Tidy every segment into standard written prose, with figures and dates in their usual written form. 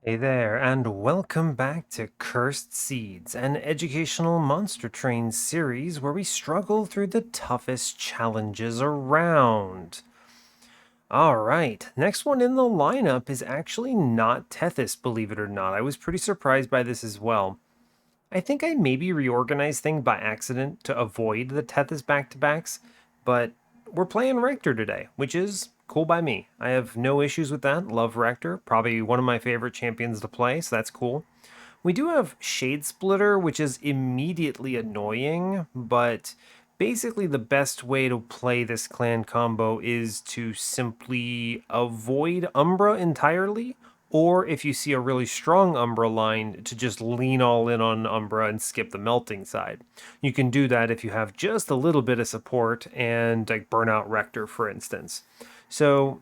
Hey there, and welcome back to Cursed Seeds, an educational monster train series where we struggle through the toughest challenges around. Alright, next one in the lineup is actually not Tethys, believe it or not. I was pretty surprised by this as well. I think I maybe reorganized things by accident to avoid the Tethys back-to-backs, but we're playing Rector today, which is cool by me. I have no issues with that. Love Rector, probably one of my favorite champions to play, so that's cool. We do have Shade Splitter, which is immediately annoying, but basically the best way to play this clan combo is to simply avoid Umbra entirely, or if you see a really strong Umbra line, to just lean all in on Umbra and skip the melting side. You can do that if you have just a little bit of support and like Burnout Rector, for instance. So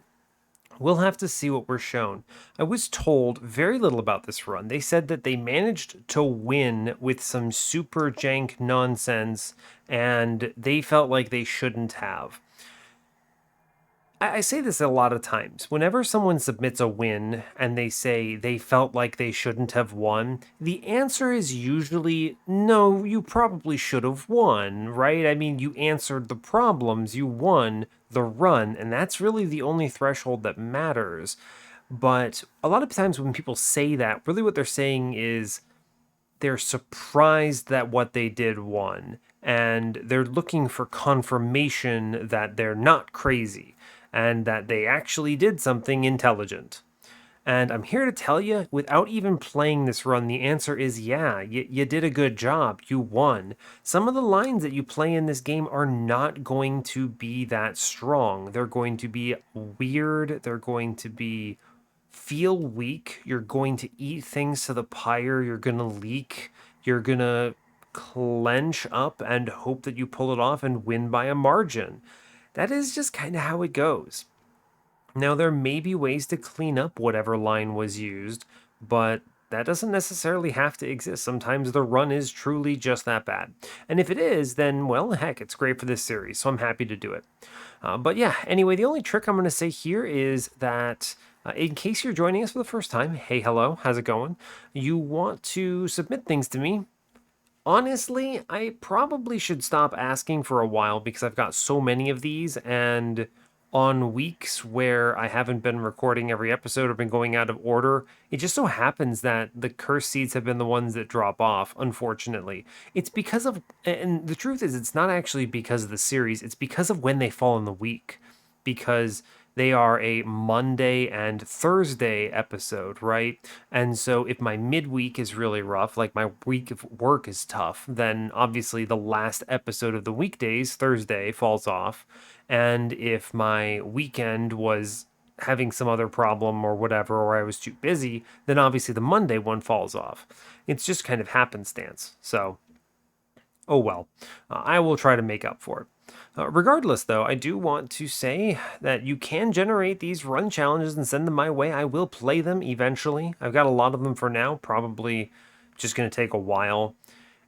we'll have to see what we're shown. I was told very little about this run. They said that they managed to win with some super jank nonsense, and they felt like they shouldn't have. I say this a lot of times. Whenever someone submits a win and they say they felt like they shouldn't have won, the answer is usually no, you probably should have won, right? I mean, you answered the problems, you won the run, and that's really the only threshold that matters. But a lot of times when people say that, really what they're saying is they're surprised that what they did won, and they're looking for confirmation that they're not crazy and that they actually did something intelligent. And I'm here to tell you, without even playing this run, the answer is yeah, you did a good job. You won. Some of the lines that you play in this game are not going to be that strong. They're going to be weird. They're going to be feel weak. You're going to eat things to the pyre. You're going to leak. You're going to clench up and hope that you pull it off and win by a margin. That is just kind of how it goes. Now, there may be ways to clean up whatever line was used, but that doesn't necessarily have to exist. Sometimes the run is truly just that bad. And if it is, then, well, heck, it's great for this series, so I'm happy to do it. But yeah, anyway, the only trick I'm going to say here is that in case you're joining us for the first time, hey, hello, how's it going? You want to submit things to me. Honestly, I probably should stop asking for a while because I've got so many of these, and on weeks where I haven't been recording every episode or been going out of order, it just so happens that the curse seeds have been the ones that drop off, unfortunately. It's because of, and the truth is, it's not actually because of the series, it's because of when they fall in the week. Because they are a Monday and Thursday episode, right? And so if my midweek is really rough, like my week of work is tough, then obviously the last episode of the weekdays, Thursday, falls off. And if my weekend was having some other problem or whatever, or I was too busy, then obviously the Monday one falls off. It's just kind of happenstance. So, oh well. I will try to make up for it. Regardless, though, I do want to say that you can generate these run challenges and send them my way. I will play them eventually. I've got a lot of them for now, probably just going to take a while.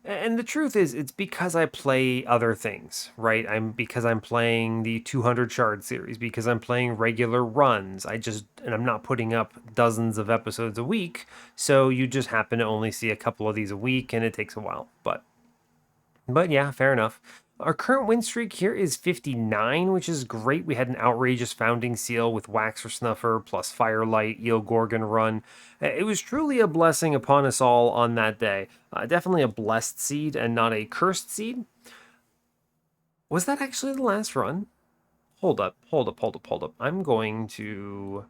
And the truth is, it's because I play other things, right? Because I'm playing the 200 shard series, because I'm playing regular runs. And I'm not putting up dozens of episodes a week, so you just happen to only see a couple of these a week, and it takes a while. But yeah, fair enough. Our current win streak here is 59, which is great. We had an outrageous founding seal with Waxer Snuffer plus Firelight, Eel Gorgon run. It was truly a blessing upon us all on that day. Definitely a blessed seed and not a cursed seed. Was that actually the last run? Hold up, hold up, hold up, hold up. I'm going to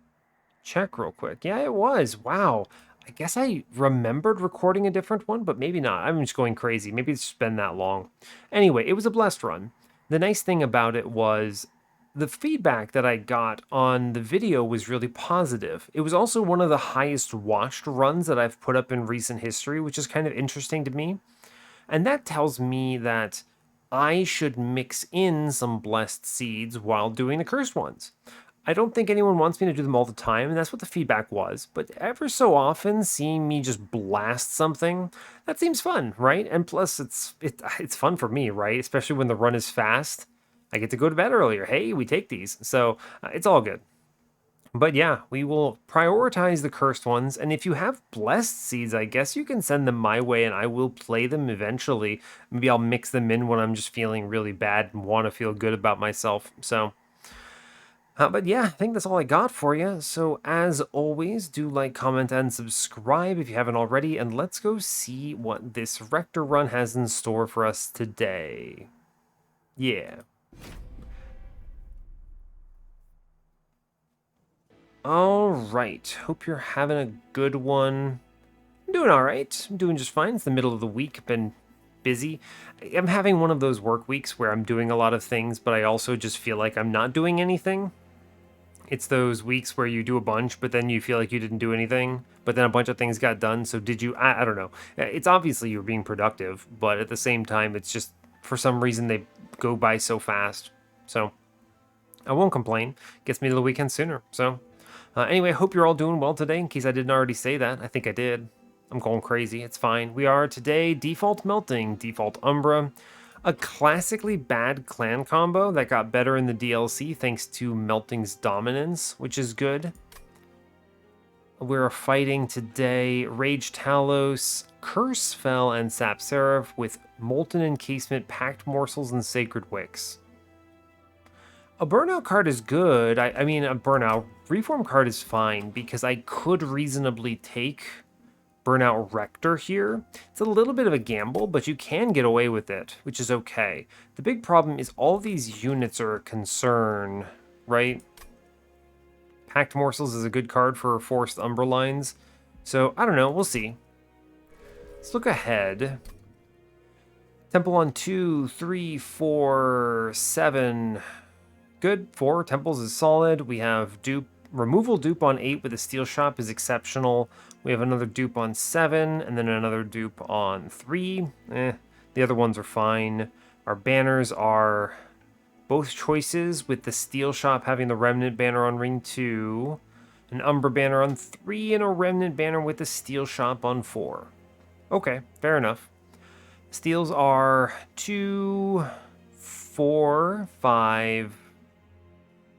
check real quick. Yeah, it was. Wow. I guess I remembered recording a different one, but maybe not. I'm just going crazy. Maybe it's just been that long. Anyway, it was a blessed run. The nice thing about it was the feedback that I got on the video was really positive. It was also one of the highest watched runs that I've put up in recent history, which is kind of interesting to me. And that tells me that I should mix in some blessed seeds while doing the cursed ones. I don't think anyone wants me to do them all the time, and that's what the feedback was. But ever so often, seeing me just blast something, that seems fun, right? And plus, it's fun for me, right? Especially when the run is fast. I get to go to bed earlier. Hey, we take these, so it's all good. But yeah, we will prioritize the cursed ones, and if you have blessed seeds, I guess you can send them my way and I will play them eventually. Maybe I'll mix them in when I'm just feeling really bad and want to feel good about myself. So, but yeah, I think that's all I got for you. So as always, do like, comment, and subscribe if you haven't already, and let's go see what this Rector run has in store for us today. Yeah. All right. Hope you're having a good one. I'm doing all right. I'm doing just fine. It's the middle of the week. Been busy. I'm having one of those work weeks where I'm doing a lot of things, but I also just feel like I'm not doing anything. It's those weeks where you do a bunch, but then you feel like you didn't do anything, but then a bunch of things got done. So did you? I don't know. It's obviously you're being productive, but at the same time, it's just for some reason they go by so fast. So I won't complain. Gets me to the weekend sooner. So anyway, hope you're all doing well today. In case I didn't already say that, I think I did. I'm going crazy. It's fine. We are today default melting, default Umbra, a classically bad clan combo that got better in the DLC thanks to melting's dominance, which is good. We're fighting today Rage Talos, Curse Fell, and Sap Seraph with Molten Encasement, Packed Morsels, and Sacred Wicks. A burnout card is good. I mean, a burnout reform card is fine because I could reasonably take burnout Rector here. It's a little bit of a gamble, but you can get away with it, which is okay. The big problem is all these units are a concern, right? Packed Morsels is a good card for forced Umbra lines. So, I don't know. We'll see. Let's look ahead. Temple on 2, 3, 4, 7. Good. 4 temples is solid. We have dupe. Removal dupe on 8 with a steel shop is exceptional. We have another dupe on 7, and then another dupe on 3. The other ones are fine. Our banners are both choices, with the steel shop having the remnant banner on ring 2, an Umbra banner on 3, and a remnant banner with the steel shop on 4. Okay, fair enough. Steals are 2, 4, 5,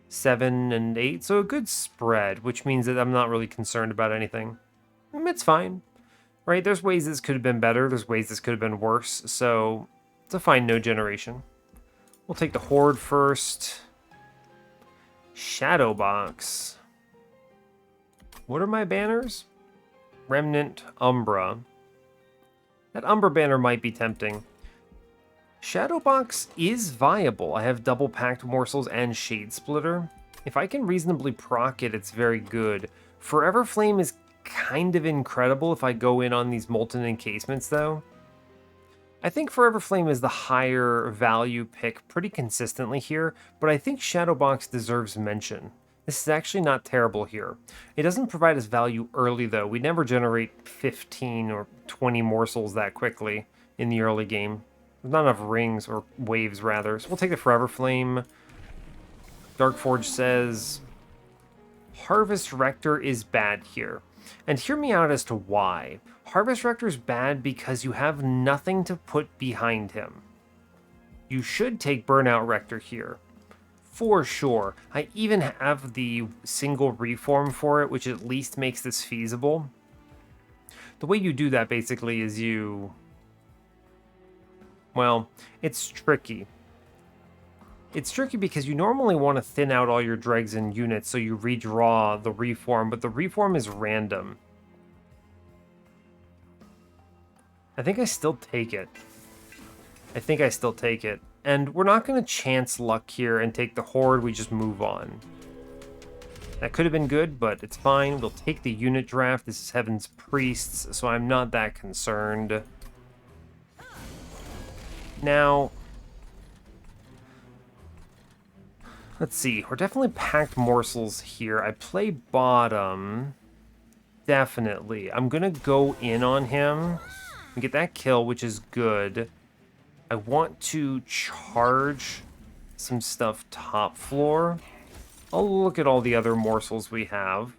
7, and 8, so a good spread, which means that I'm not really concerned about anything. It's fine, right? There's ways this could have been better, there's ways this could have been worse, so it's a fine no generation. We'll take the Horde first. Shadowbox. What are my banners? Remnant, Umbra. That Umbra banner might be tempting. Shadowbox is viable. I have double packed morsels and Shade Splitter. If I can reasonably proc it, it's very good. Forever Flame is kind of incredible if I go in on these molten encasements though. I think Forever Flame is the higher value pick pretty consistently here, but I think Shadowbox deserves mention. This is actually not terrible here. It doesn't provide us value early though. We never generate 15 or 20 morsels that quickly in the early game. There's not enough rings, or waves rather. So we'll take the Forever Flame. Darkforge says, Harvest Rector is bad here. And hear me out as to why. Harvest Rector is bad because you have nothing to put behind him. You should take Burnout Rector here. For sure. I even have the single reform for it, which at least makes this feasible. The way you do that basically is you... Well, it's tricky. It's tricky because you normally want to thin out all your dregs and units so you redraw the reform, but the reform is random. I think I still take it. And we're not going to chance luck here and take the Horde, we just move on. That could have been good, but it's fine. We'll take the unit draft. This is Heaven's Priests, so I'm not that concerned. Now, let's see. We're definitely packed morsels here. I play bottom. Definitely. I'm going to go in on him and get that kill, which is good. I want to charge some stuff top floor. I'll look at all the other morsels we have.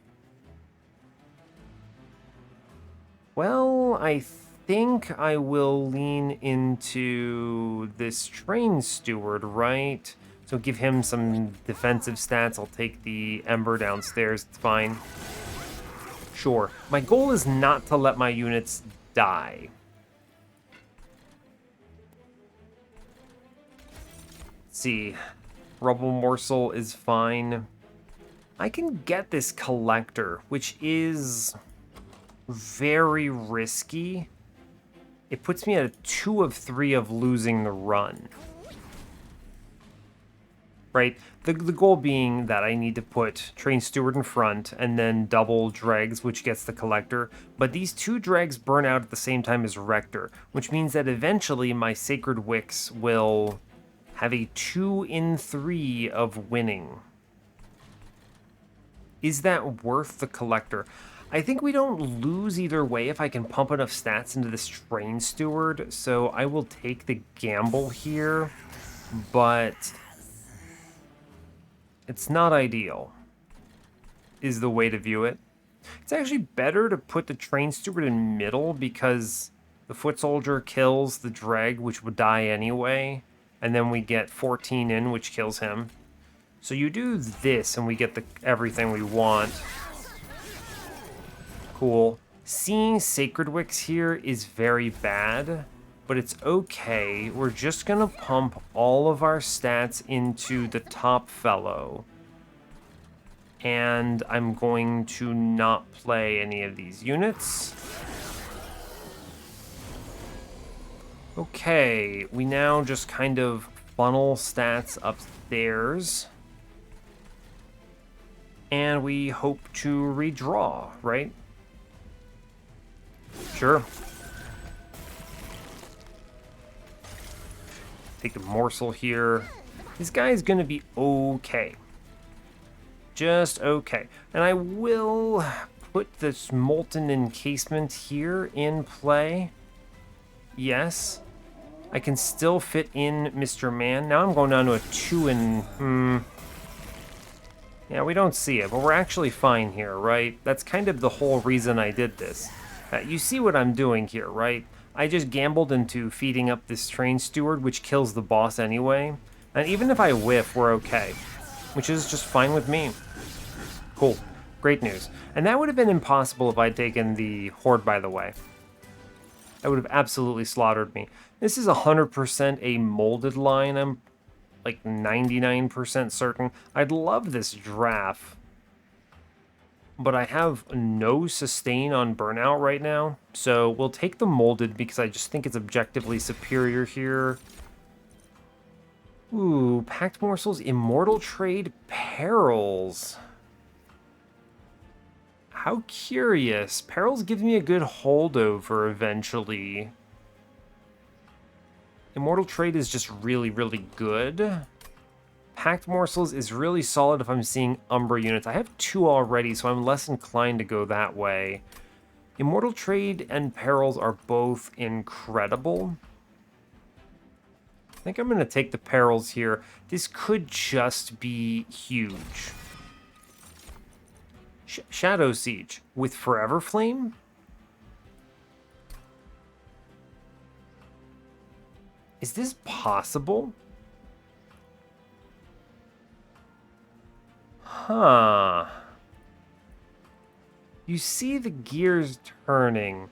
Well, I think I will lean into this train steward, right? So give him some defensive stats. I'll take the Ember downstairs. It's fine. Sure. My goal is not to let my units die. Let's see. Rubble Morsel is fine. I can get this Collector, which is very risky. It puts me at a 2 of 3 of losing the run. Right? The goal being that I need to put Train Steward in front and then double Dregs, which gets the Collector. But these 2 Dregs burn out at the same time as Rector, which means that eventually my Sacred Wicks will have a 2 in 3 of winning. Is that worth the Collector? I think we don't lose either way if I can pump enough stats into this Train Steward, so I will take the gamble here, but it's not ideal, is the way to view it. It's actually better to put the Train Steward in middle because the Foot Soldier kills the Dreg, which would die anyway, and then we get 14 in, which kills him. So you do this and we get everything we want. Cool. Seeing Sacred Wicks here is very bad, but it's okay. We're just gonna pump all of our stats into the top fellow. And I'm going to not play any of these units. Okay, we now just kind of funnel stats upstairs. And we hope to redraw, right? Sure. Take a morsel here. This guy is going to be okay. Just okay. And I will put this Molten Encasement here in play. Yes. I can still fit in Mr. Man. Now I'm going down to a 2 and... Yeah, we don't see it, but we're actually fine here, right? That's kind of the whole reason I did this. You see what I'm doing here, right? I just gambled into feeding up this Train Steward, which kills the boss anyway. And even if I whiff, we're okay. Which is just fine with me. Cool. Great news. And that would have been impossible if I'd taken the Horde, by the way. That would have absolutely slaughtered me. This is 100% a molded line, I'm like 99% certain. I'd love this draft, but I have no sustain on burnout right now, so we'll take the molded because I just think it's objectively superior here. Ooh, Packed Morsels, Immortal Trade, Perils. How curious. Perils gives me a good holdover eventually. Immortal Trade is just really, really good. Packed Morsels is really solid if I'm seeing Umbra units. I have 2 already, so I'm less inclined to go that way. Immortal Trade and Perils are both incredible. I think I'm going to take the Perils here. This could just be huge. Shadowsiege with Forever Flame? Is this possible? Huh. You see the gears turning.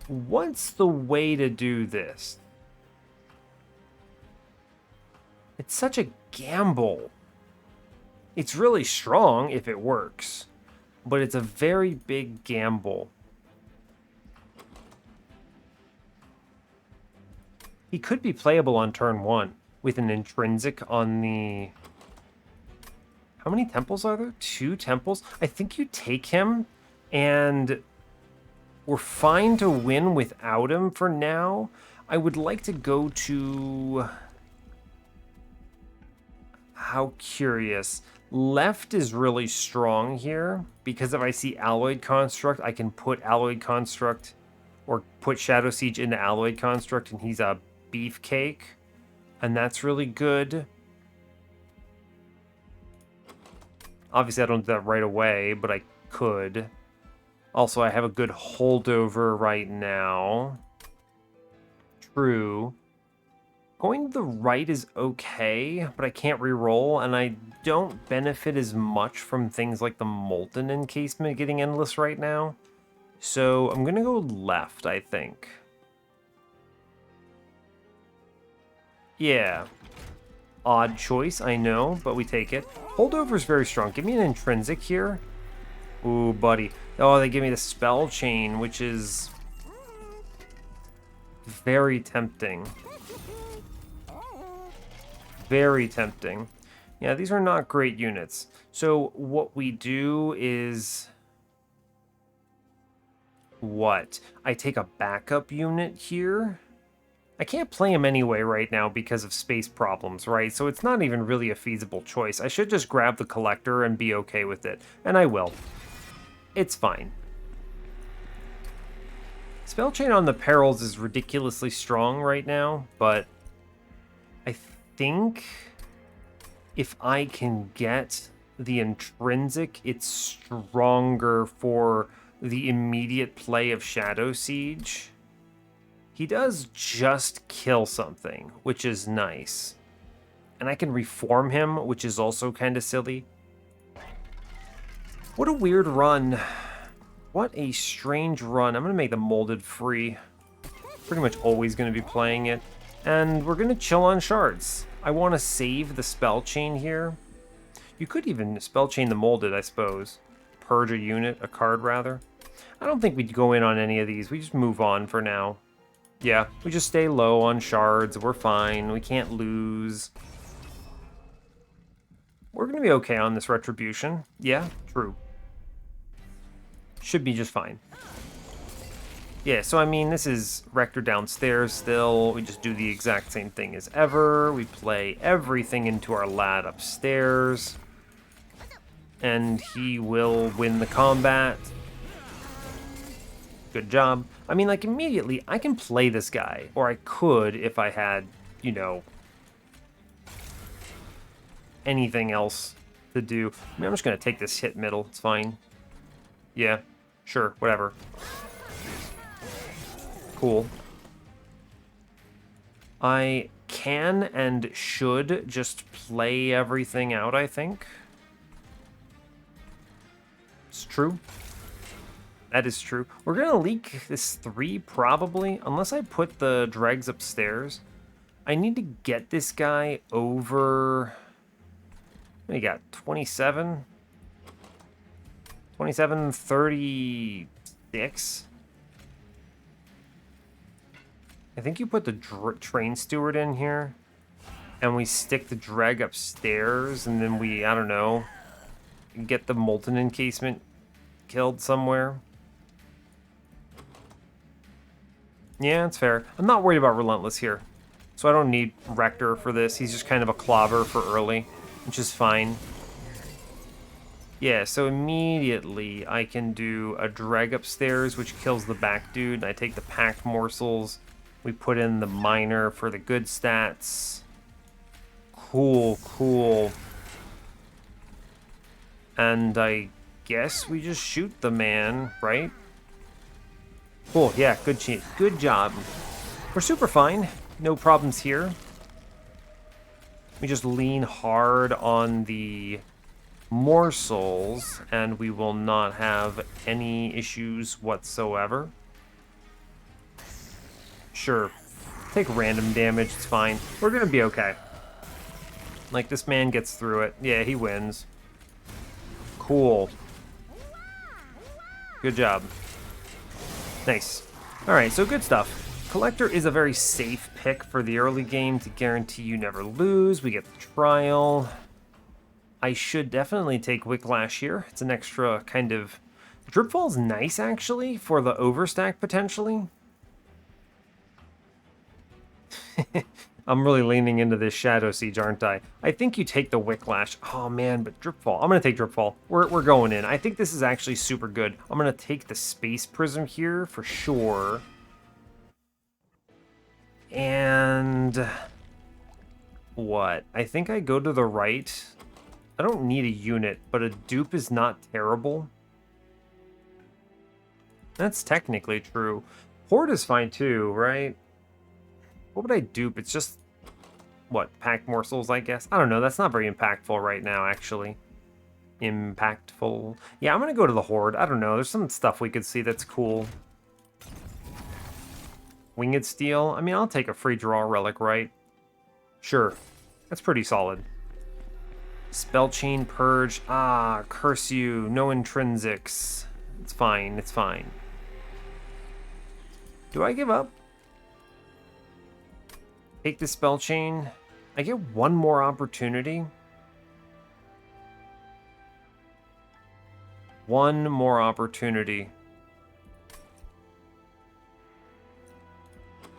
What's the way to do this? It's such a gamble. It's really strong if it works, but it's a very big gamble. He could be playable on turn 1 with an intrinsic on the... How many temples are there? 2 temples? I think you take him, and we're fine to win without him for now. I would like to go to... How curious. Left is really strong here, because if I see Alloyed Construct, I can put Alloyed Construct, or put Shadowsiege into Alloyed Construct, and he's a beefcake, and that's really good. Obviously, I don't do that right away, but I could. Also, I have a good holdover right now. True. Going to the right is okay, but I can't reroll, and I don't benefit as much from things like the Molten Encasement getting endless right now. So I'm gonna go left, I think. Yeah. Odd choice, I know, but we take it. Holdover's very strong. Give me an intrinsic here. Ooh, buddy. Oh, they give me the spell chain, which is very tempting. Very tempting. Yeah, these are not great units. So what we do is... What? I take a backup unit here? I can't play him anyway right now because of space problems, right? So it's not even really a feasible choice. I should just grab the collector and be okay with it. And I will. It's fine. Spell chain on the perils is ridiculously strong right now, but I think if I can get the intrinsic, it's stronger for the immediate play of Shadowsiege. He does just kill something, which is nice. And I can reform him, which is also kind of silly. What a weird run. What a strange run. I'm going to make the molded free. Pretty much always going to be playing it. And we're going to chill on shards. I want to save the spell chain here. You could even spell chain the molded, I suppose. Purge a unit, a card rather. I don't think we'd go in on any of these. We just move on for now. Yeah, we just stay low on shards. We're fine. We can't lose. We're going to be okay on this retribution. Yeah, true. Should be just fine. Yeah, so I mean, this is Rector downstairs still. We just do the exact same thing as ever. We play everything into our lad upstairs. And he will win the combat. Good job. I mean, like, immediately, I can play this guy. Or I could if I had, you know, anything else to do. I mean, I'm just going to take this hit middle. It's fine. Yeah, sure, whatever. Cool. I can and should just play everything out, I think. It's true. That is true. We're going to leak this 3, probably, unless I put the dregs upstairs. I need to get this guy over... What do you got? 27? 27, 36? I think you put the train steward in here, and we stick the dreg upstairs, and then we, I don't know, get the molten encasement killed somewhere. Yeah, it's fair. I'm not worried about Relentless here, so I don't need Rector for this. He's just kind of a clobber for early, which is fine. Yeah, so immediately I can do a dreg upstairs, which kills the back dude. I take the packed morsels. We put in the miner for the good stats. Cool, cool. And I guess we just shoot the man, right? Cool, yeah, good job. We're super fine. No problems here. We just lean hard on the morsels, and we will not have any issues whatsoever. Sure. Take random damage, it's fine. We're gonna be okay. Like, this man gets through it. Yeah, he wins. Cool. Good job. Nice. Alright, so good stuff. Collector is a very safe pick for the early game to guarantee you never lose. We get the trial. I should definitely take Wicklash here. It's an extra kind of... Dripfall's nice, actually, for the overstack, potentially. I'm really leaning into this Shadowsiege, aren't I? I think you take the Wicklash. Oh, man, but Dripfall. I'm going to take Dripfall. We're going in. I think this is actually super good. I'm going to take the Space Prism here for sure. And... what? I think I go to the right. I don't need a unit, but a dupe is not terrible. That's technically true. Horde is fine too, right? What would I dupe? It's just what, pack morsels, I guess? I don't know, that's not very impactful right now, actually. Impactful. Yeah, I'm gonna go to the Horde. I don't know, there's some stuff we could see that's cool. Winged Steel? I mean, I'll take a free draw relic, right? Sure. That's pretty solid. Spell Chain Purge. Ah, curse you. No intrinsics. It's fine, it's fine. Do I give up? Take the Spell Chain. I get one more opportunity. One more opportunity.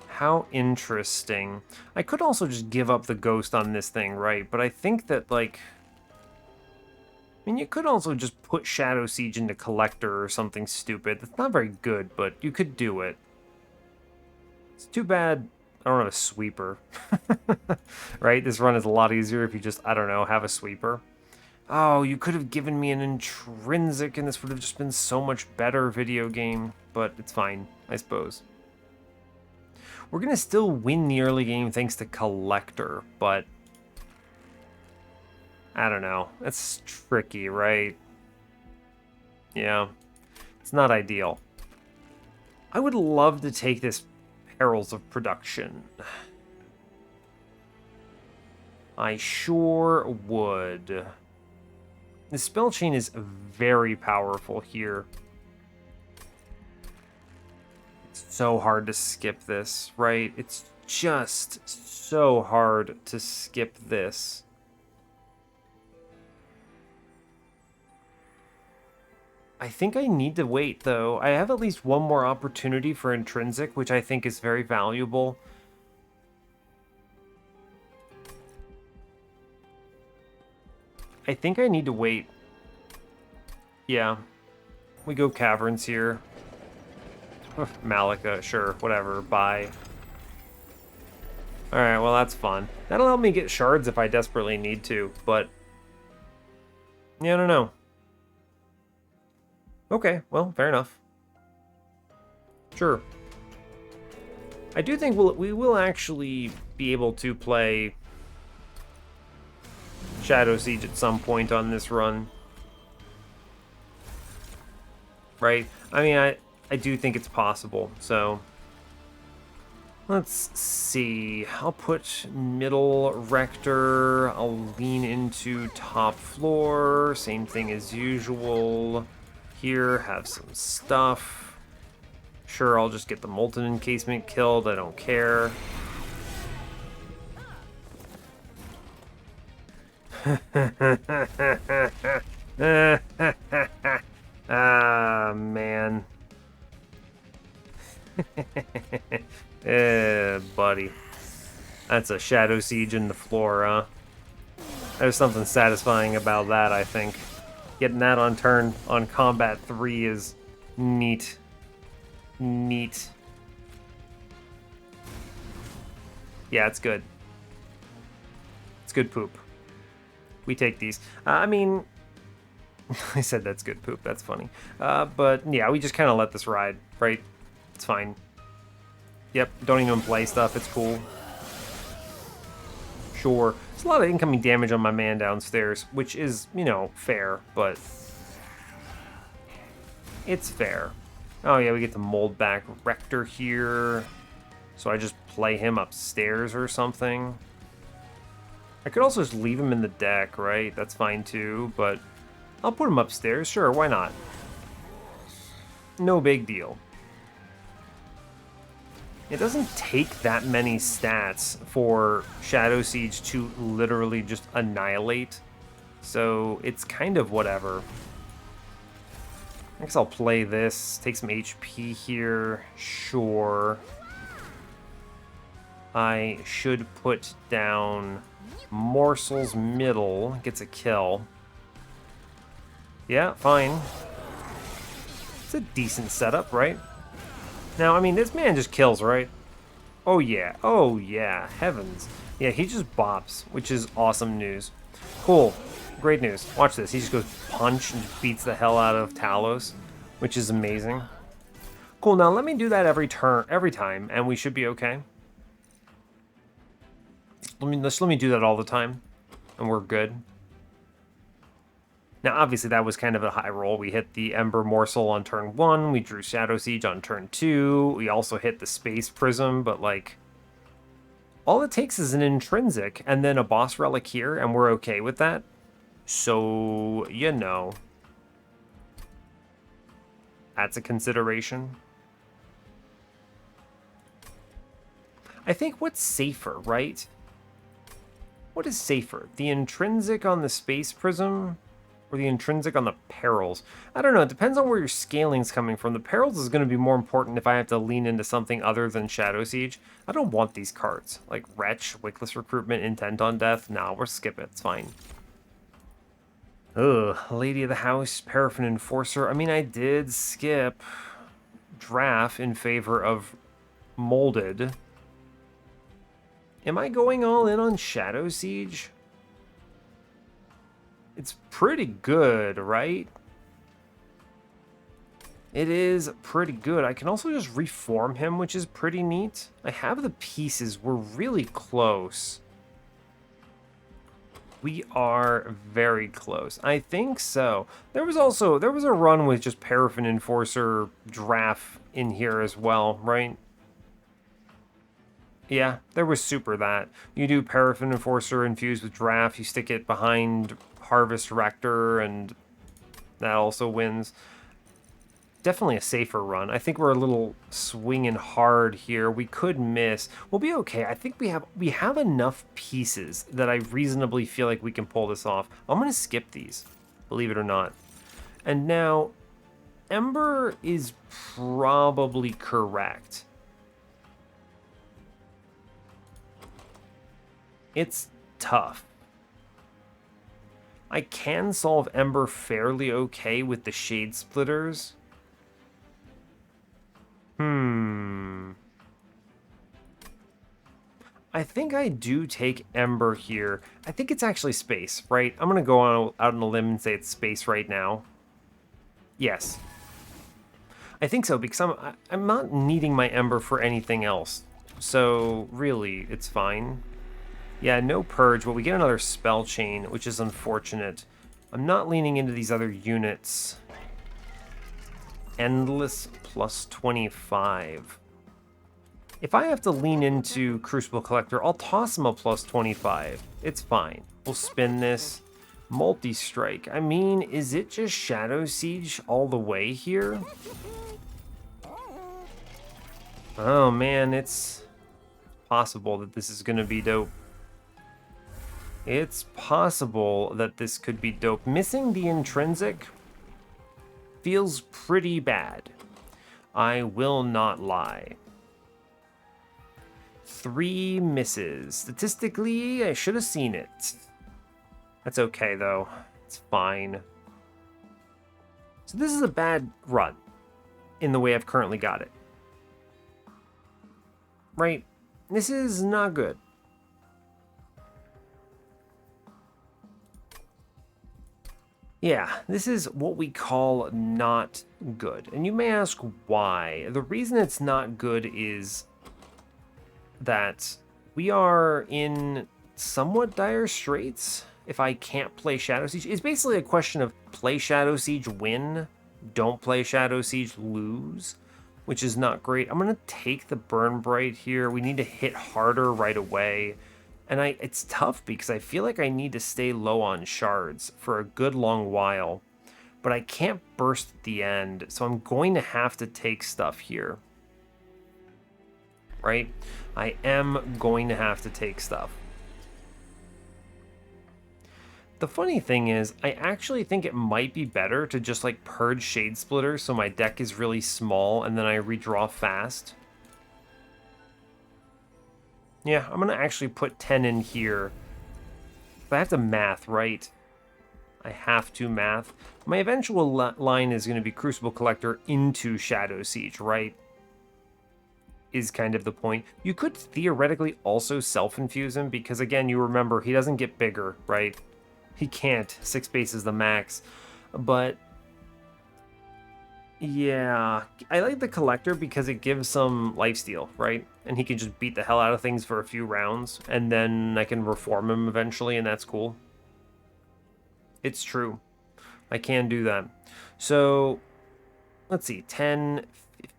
How interesting. I could also just give up the ghost on this thing, right? But I think that, like... I mean, you could also just put Shadowsiege into Collector or something stupid. That's not very good, but you could do it. It's too bad I don't have a sweeper. Right? This run is a lot easier if you just, I don't know, have a sweeper. Oh, you could have given me an intrinsic and this would have just been so much better video game. But it's fine, I suppose. We're going to still win the early game thanks to Collector, but... I don't know. That's tricky, right? Yeah. It's not ideal. I would love to take this Perils of Production. I sure would. The spell chain is very powerful here. It's so hard to skip this, right? It's just so hard to skip this. I think I need to wait, though. I have at least one more opportunity for Intrinsic, which I think is very valuable. I think I need to wait. Yeah. We go Caverns here. Malika, sure, whatever, bye. Alright, well that's fun. That'll help me get shards if I desperately need to, but... yeah, I don't know. Okay, well, fair enough. Sure. I do think we will actually be able to play Shadowsiege at some point on this run. Right? I mean, I do think it's possible, so... let's see. I'll put middle rector. I'll lean into top floor. Same thing as usual. Here, have some stuff. Sure, I'll just get the Molten Encasement killed. I don't care. Ah, man. Buddy. That's a Shadowsiege in the floor, huh? There's something satisfying about that, I think. Getting that on turn on Combat 3 is neat. Neat. Yeah, it's good. It's good poop. We take these. I mean... I said that's good poop. That's funny. But, yeah, we just kind of let this ride, right? It's fine. Yep, don't even play stuff. It's cool. Sure. There's a lot of incoming damage on my man downstairs, which is, you know, fair, but... it's fair. Oh, yeah, we get the mold back Rector here. So I just play him upstairs or something. I could also just leave him in the deck, right? That's fine, too, but... I'll put him upstairs. Sure, why not? No big deal. It doesn't take that many stats for Shadowsiege to literally just annihilate, so it's kind of whatever. I guess I'll play this, take some HP here, sure. I should put down Morsel's middle, gets a kill. Yeah, fine. It's a decent setup, right? Now, I mean, this man just kills, right? Oh, yeah, heavens. Yeah, he just bops, which is awesome news. Cool, great news. Watch this, he just goes punch and beats the hell out of Talos, which is amazing. Cool, now let me do that every time, and we should be okay. let me do that all the time, and we're good. Now, obviously, that was kind of a high roll. We hit the Ember Morsel on turn 1. We drew Shadowsiege on turn 2. We also hit the Space Prism, but, like, all it takes is an Intrinsic and then a Boss Relic here, and we're okay with that. So, you know, that's a consideration. I think what's safer, right? What is safer? The Intrinsic on the Space Prism or the Intrinsic on the Perils? I don't know. It depends on where your scaling's coming from. The Perils is going to be more important if I have to lean into something other than Shadowsiege. I don't want these cards. Like Wretch, Wickless Recruitment, Intent on Death. Nah, we'll skip it. It's fine. Ugh, Lady of the House, Paraffin Enforcer. I mean, I did skip Draft in favor of Molded. Am I going all in on Shadowsiege? It's pretty good, right? It is pretty good. I can also just reform him, which is pretty neat. I have the pieces. We're really close. We are very close. I think so. There was a run with just Paraffin Enforcer Draft in here as well, right? Yeah, there was super that. You do Paraffin Enforcer infused with Draft, you stick it behind Harvest Rector, and that also wins. Definitely a safer run. I think we're a little swinging hard here. We could miss. We'll be okay. I think we have enough pieces that I reasonably feel like we can pull this off. I'm going to skip these, believe it or not. And now, Ember is probably correct. It's tough. I can solve Ember fairly okay with the Shade Splitters. I think I do take Ember here. I think it's actually Space, right? I'm going to go out on a limb and say it's Space right now. Yes. I think so, because I'm not needing my Ember for anything else. So, really, it's fine. Yeah, no Purge, but we get another Spell Chain, which is unfortunate. I'm not leaning into these other units. Endless plus 25. If I have to lean into Crucible Collector, I'll toss him a plus 25. It's fine. We'll spin this. Multi-strike. I mean, is it just Shadowsiege all the way here? Oh man, it's possible that this is going to be dope. It's possible that this could be dope. Missing the Intrinsic feels pretty bad. I will not lie. 3 misses. Statistically, I should have seen it. That's okay, though. It's fine. So this is a bad run in the way I've currently got it. Right? This is not good. Yeah, this is what we call not good. And you may ask why. The reason it's not good is that we are in somewhat dire straits if I can't play Shadowsiege. It's basically a question of play Shadowsiege, win, don't play Shadowsiege, lose, which is not great. I'm going to take the Burn Bright here. We need to hit harder right away. And it's tough because I feel like I need to stay low on shards for a good long while. But I can't burst at the end, so I'm going to have to take stuff here. Right? I am going to have to take stuff. The funny thing is, I actually think it might be better to just like purge Shade Splitter so my deck is really small and then I redraw fast. Yeah, I'm going to actually put 10 in here. But I have to math, right? I have to math. My eventual line is going to be Crucible Collector into Shadowsiege, right? Is kind of the point. You could theoretically also self-infuse him because, again, you remember, he doesn't get bigger, right? He can't. 6 base is the max. But Yeah, I like the collector because it gives some lifesteal, right? And he can just beat the hell out of things for a few rounds, and then I can reform him eventually, and that's cool. It's true. I can do that. So, let's see, 10,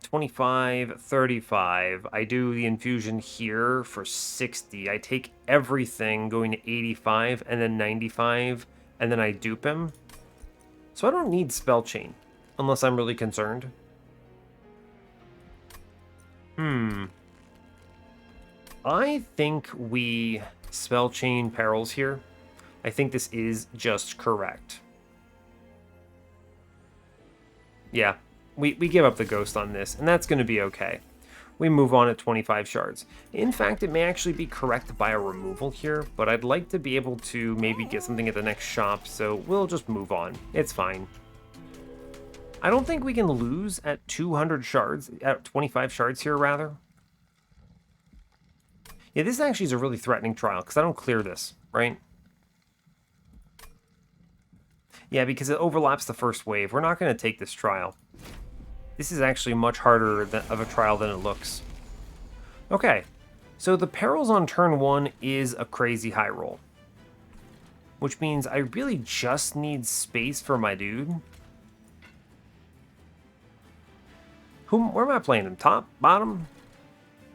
25, 35. I do the infusion here for 60. I take everything going to 85 and then 95, and then I dupe him. So I don't need spell chain, unless I'm really concerned. I think we spell chain perils here. I think this is just correct. Yeah, we give up the ghost on this, and that's going to be okay. We move on at 25 shards. In fact, it may actually be correct by a removal here, but I'd like to be able to maybe get something at the next shop, so we'll just move on. It's fine. I don't think we can lose at 200 shards, at 25 shards here, rather. Yeah, this actually is a really threatening trial, because I don't clear this, right? Yeah, because it overlaps the first wave. We're not going to take this trial. This is actually much harder of a trial than it looks. Okay, so the perils on turn 1 is a crazy high roll. Which means I really just need space for my dude. Where am I playing him? Top? Bottom?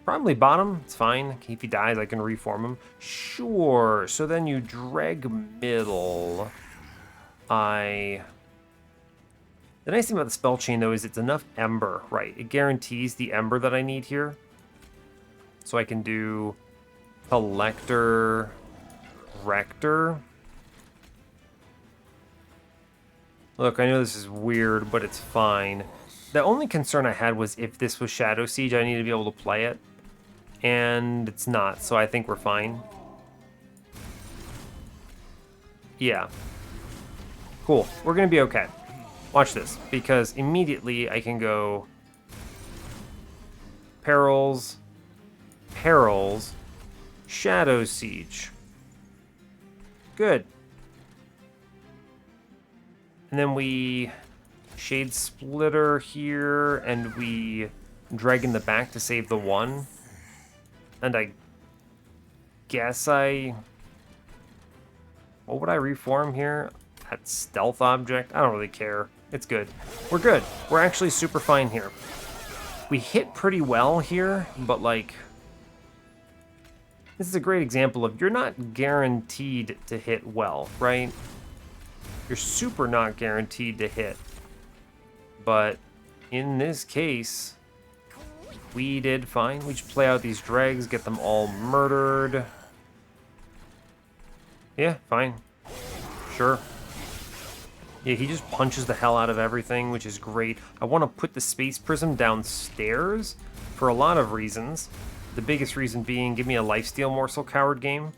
Probably bottom. It's fine. If he dies, I can reform him. Sure. So then you drag middle. The nice thing about the spell chain, though, is it's enough ember, right? It guarantees the ember that I need here. So I can do collector, rector. Look, I know this is weird, but it's fine. The only concern I had was if this was Shadowsiege, I need to be able to play it. And it's not, so I think we're fine. Yeah. Cool. We're going to be okay. Watch this, because immediately I can go Perils, Perils, Shadowsiege. Good. And then we Shade Splitter here, and we drag in the back to save the one. And I guess what would I reform here? That stealth object? I don't really care. It's good. We're good. We're actually super fine here. We hit pretty well here, but like, this is a great example of you're not guaranteed to hit well, right? You're super not guaranteed to hit. But in this case, we did fine. We just play out these dregs, get them all murdered. Yeah, fine. Sure. Yeah, he just punches the hell out of everything, which is great. I want to put the Space Prism downstairs for a lot of reasons. The biggest reason being, give me a lifesteal morsel, coward game.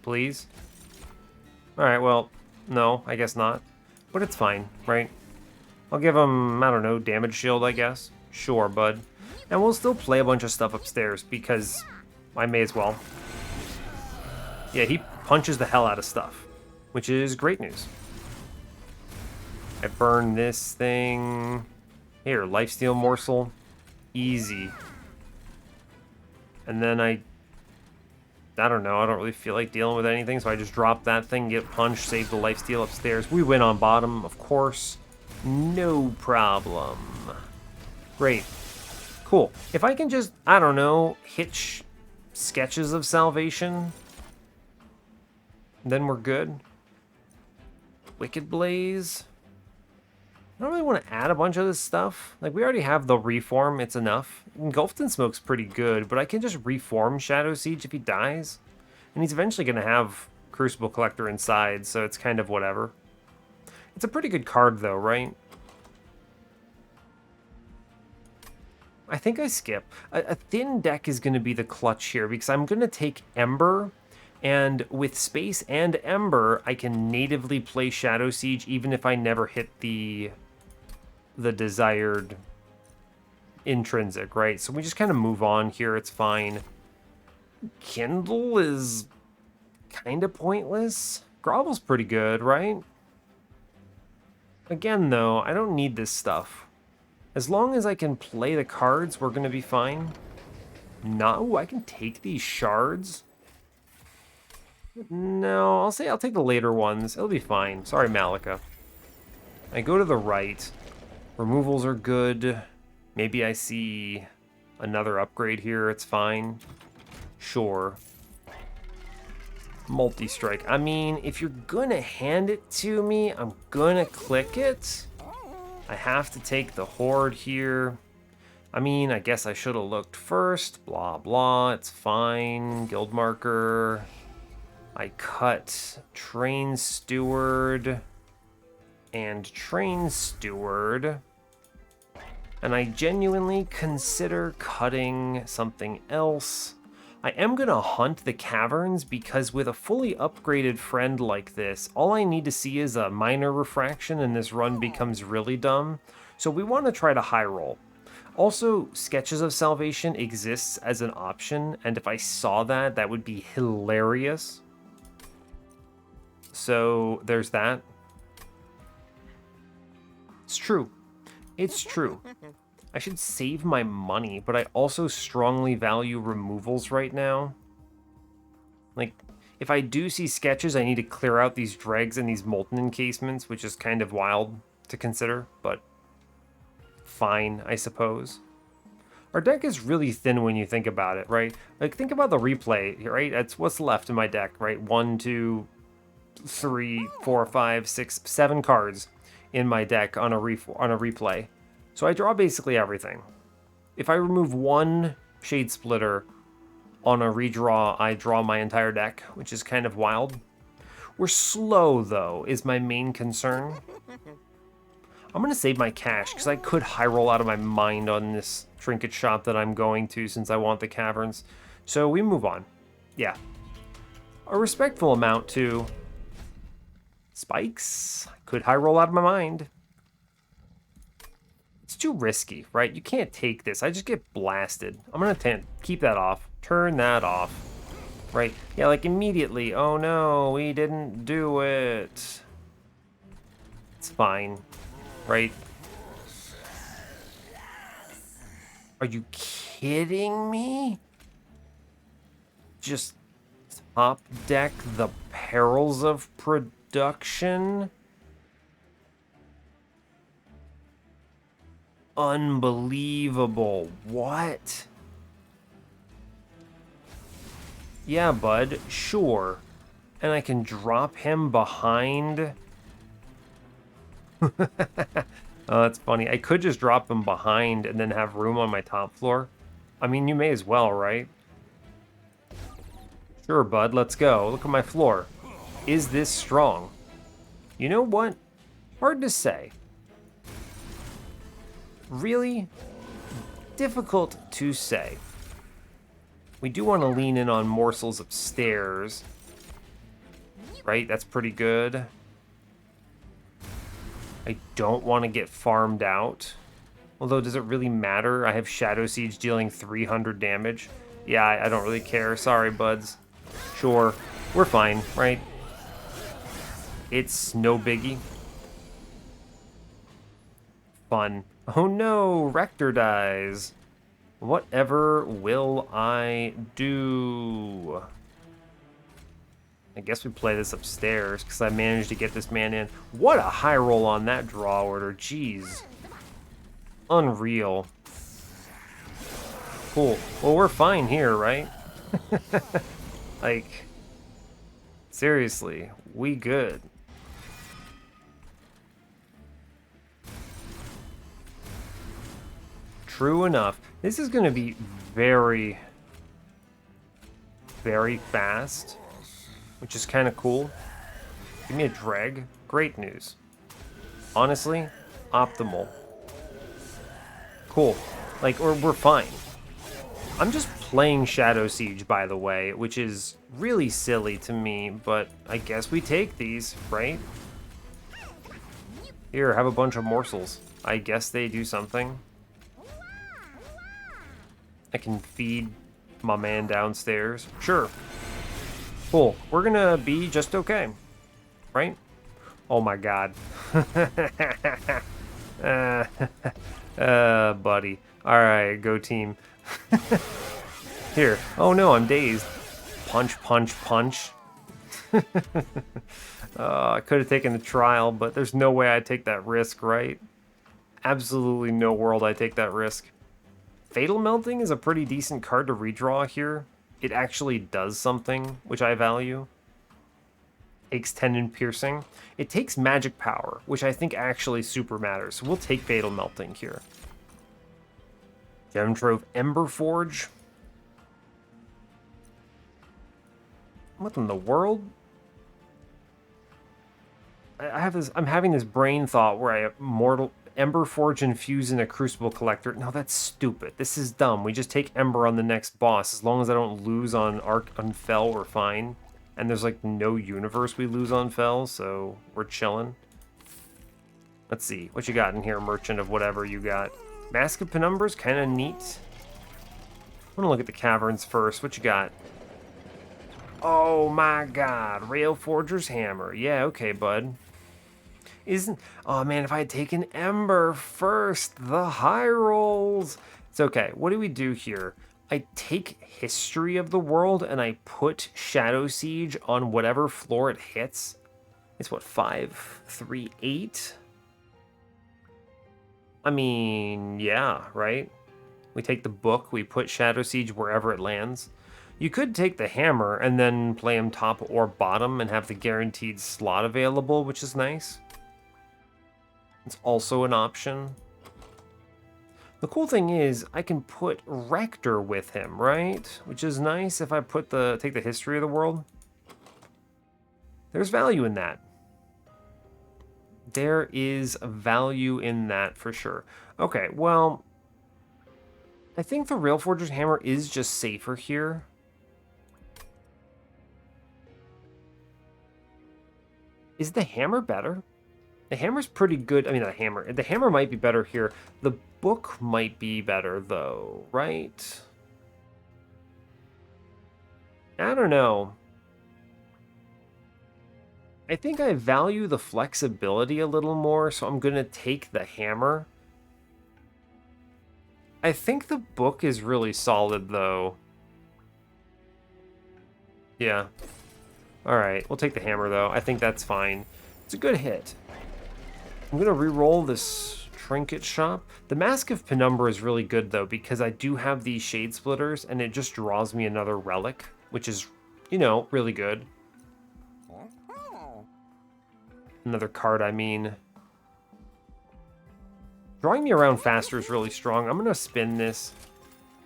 Please. Alright, well, no, I guess not. But it's fine, right? I'll give him, I don't know, damage shield, I guess. Sure, bud. And we'll still play a bunch of stuff upstairs, because I may as well. Yeah, he punches the hell out of stuff, which is great news. I burn this thing. Here, lifesteal morsel. Easy. And then I don't know, I don't really feel like dealing with anything, so I just drop that thing, get punched, save the lifesteal upstairs. We win on bottom, of course. No problem. Great. Cool. If I can just, I don't know, hitch sketches of salvation, then we're good. Wicked Blaze. I don't really want to add a bunch of this stuff. Like, we already have the reform, it's enough. Engulfed in Smoke's pretty good, but I can just reform Shadowsiege if he dies. And he's eventually going to have Crucible Collector inside, so it's kind of whatever. It's a pretty good card, though, right? I think I skip. A thin deck is going to be the clutch here, because I'm going to take Ember, and with Space and Ember, I can natively play Shadowsiege even if I never hit the desired intrinsic, right? So we just kind of move on here, it's fine. Kindle is kind of pointless. Grovel's pretty good, right? Again, though, I don't need this stuff. As long as I can play the cards, we're going to be fine. No, I can take these shards. No, I'll take the later ones. It'll be fine. Sorry, Malika. I go to the right. Removals are good. Maybe I see another upgrade here. It's fine. Sure. Multi-strike. I mean, if you're gonna hand it to me, I'm gonna click it. I have to take the horde here. I mean, I guess I should have looked first. Blah, blah. It's fine. Guild marker. I cut train steward and train steward. And I genuinely consider cutting something else. I am going to hunt the caverns because with a fully upgraded friend like this, all I need to see is a minor refraction and this run becomes really dumb. So we want to try to high roll. Also, Sketches of Salvation exists as an option, and if I saw that, that would be hilarious. So there's that. It's true. It's true. I should save my money, but I also strongly value removals right now. Like, if I do see sketches, I need to clear out these dregs and these molten encasements, which is kind of wild to consider, but fine, I suppose. Our deck is really thin when you think about it, right? Like, think about the replay, right? That's what's left in my deck, right? 1, 2, 3, 4, 5, 6, 7 cards in my deck on a replay. So I draw basically everything. If I remove one Shade Splitter on a redraw, I draw my entire deck, which is kind of wild. We're slow, though, is my main concern. I'm going to save my cash, because I could high roll out of my mind on this trinket shop that I'm going to, since I want the caverns. So we move on. Yeah. A respectful amount, too. Spikes. Could high roll out of my mind. It's too risky, right? You can't take this. I just get blasted. I'm going to keep that off. Turn that off. Right? Yeah, like immediately. Oh no, we didn't do it. It's fine. Right? Are you kidding me? Just top deck the perils of production? Unbelievable. What? Yeah, bud, sure. And I can drop him behind. Oh, that's funny. I could just drop him behind and then have room on my top floor. I mean, you may as well, right? Sure, bud, let's go. Look at my floor. Is this strong? You know what? Hard to say. Really difficult to say. We do want to lean in on morsels upstairs. Right? That's pretty good. I don't want to get farmed out. Although, does it really matter? I have Shadowsiege dealing 300 damage. Yeah, I don't really care. Sorry, buds. Sure. We're fine, right? It's no biggie. Fun. Oh no, Rector dies. Whatever will I do? I guess we play this upstairs because I managed to get this man in. What a high roll on that draw order. Jeez. Unreal. Cool. Well, we're fine here, right? Like, seriously, we good. True enough. This is going to be very, very fast, which is kind of cool. Give me a drag. Great news. Honestly, optimal. Cool. Like, we're fine. I'm just playing Shadowsiege, by the way, which is really silly to me, but I guess we take these, right? Here, have a bunch of morsels. I guess they do something. I can feed my man downstairs. Sure. Cool. We're gonna be just okay. Right? Oh my god. uh, buddy. Alright, go team. Here. Oh no, I'm dazed. Punch, punch, punch. I could have taken the trial, but there's no way I'd take that risk, right? Absolutely no world I'd take that risk. Fatal Melting is a pretty decent card to redraw here. It actually does something, which I value. Takes Tendon Piercing. It takes magic power, which I think actually super matters. So we'll take Fatal Melting here. Gem Trove Emberforge. What in the world? I'm having this brain thought where I have Emberforge infused in a Crucible Collector. No, that's stupid. This is dumb. We just take Ember on the next boss. As long as I don't lose on Fel, we're fine. And there's like no universe we lose on Fel, so we're chilling. Let's see. What you got in here, Merchant of whatever you got. Mask of Penumbra's kind of neat. I'm gonna look at the caverns first. What you got? Oh my god. Railforger's Hammer. Yeah, okay, bud. Oh man, if I had taken Ember first, the high rolls. It's okay. What do we do here? I take History of the World and I put Shadowsiege on whatever floor it hits. It's what, 5, 3, 8? I mean, yeah, right? We take the book, we put Shadowsiege wherever it lands. You could take the hammer and then play him top or bottom and have the guaranteed slot available, which is nice. It's also an option. The cool thing is I can put Rector with him, right? Which is nice if I take the History of the World. There's value in that. There is value in that for sure. Okay, well, I think the Railforger's Hammer is just safer here. Is the hammer better? The hammer's pretty good. I mean, the hammer might be better here. The book might be better, though, right? I don't know. I think I value the flexibility a little more, so I'm going to take the hammer. I think the book is really solid, though. Yeah. Alright, we'll take the hammer, though. I think that's fine. It's a good hit. I'm going to re-roll this Trinket Shop. The Mask of Penumbra is really good, though, because I do have these Shade Splitters, and it just draws me another relic, which is, you know, really good. Another card, I mean. Drawing me around faster is really strong. I'm going to spin this.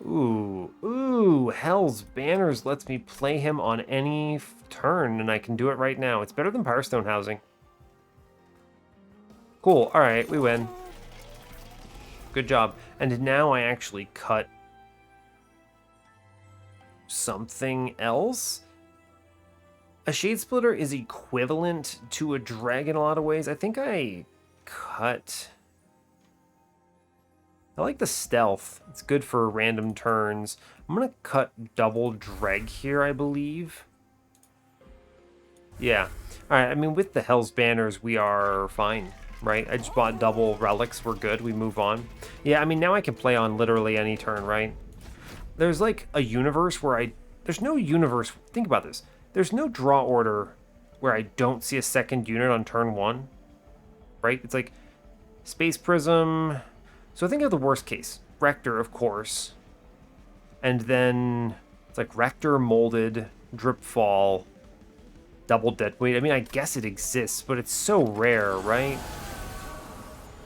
Ooh, Hell's Banners lets me play him on any turn, and I can do it right now. It's better than Firestone Housing. Cool, alright, we win. Good job. And now I actually cut something else. A Shade Splitter is equivalent to a drag in a lot of ways. I think I cut... I like the stealth. It's good for random turns. I'm going to cut double dreg here, I believe. Yeah. Alright, I mean, with the Hell's Banners, we are fine, right? I just bought double relics. We're good. We move on. Yeah, I mean, now I can play on literally any turn, right? There's like a universe where there's no universe. Think about this. There's no draw order where I don't see a second unit on turn 1, right? It's like Space Prism. So think of the worst case. Rector, of course. And then it's like Rector, Molded, Dripfall, Double Deadweight. I mean, I guess it exists, but it's so rare, right?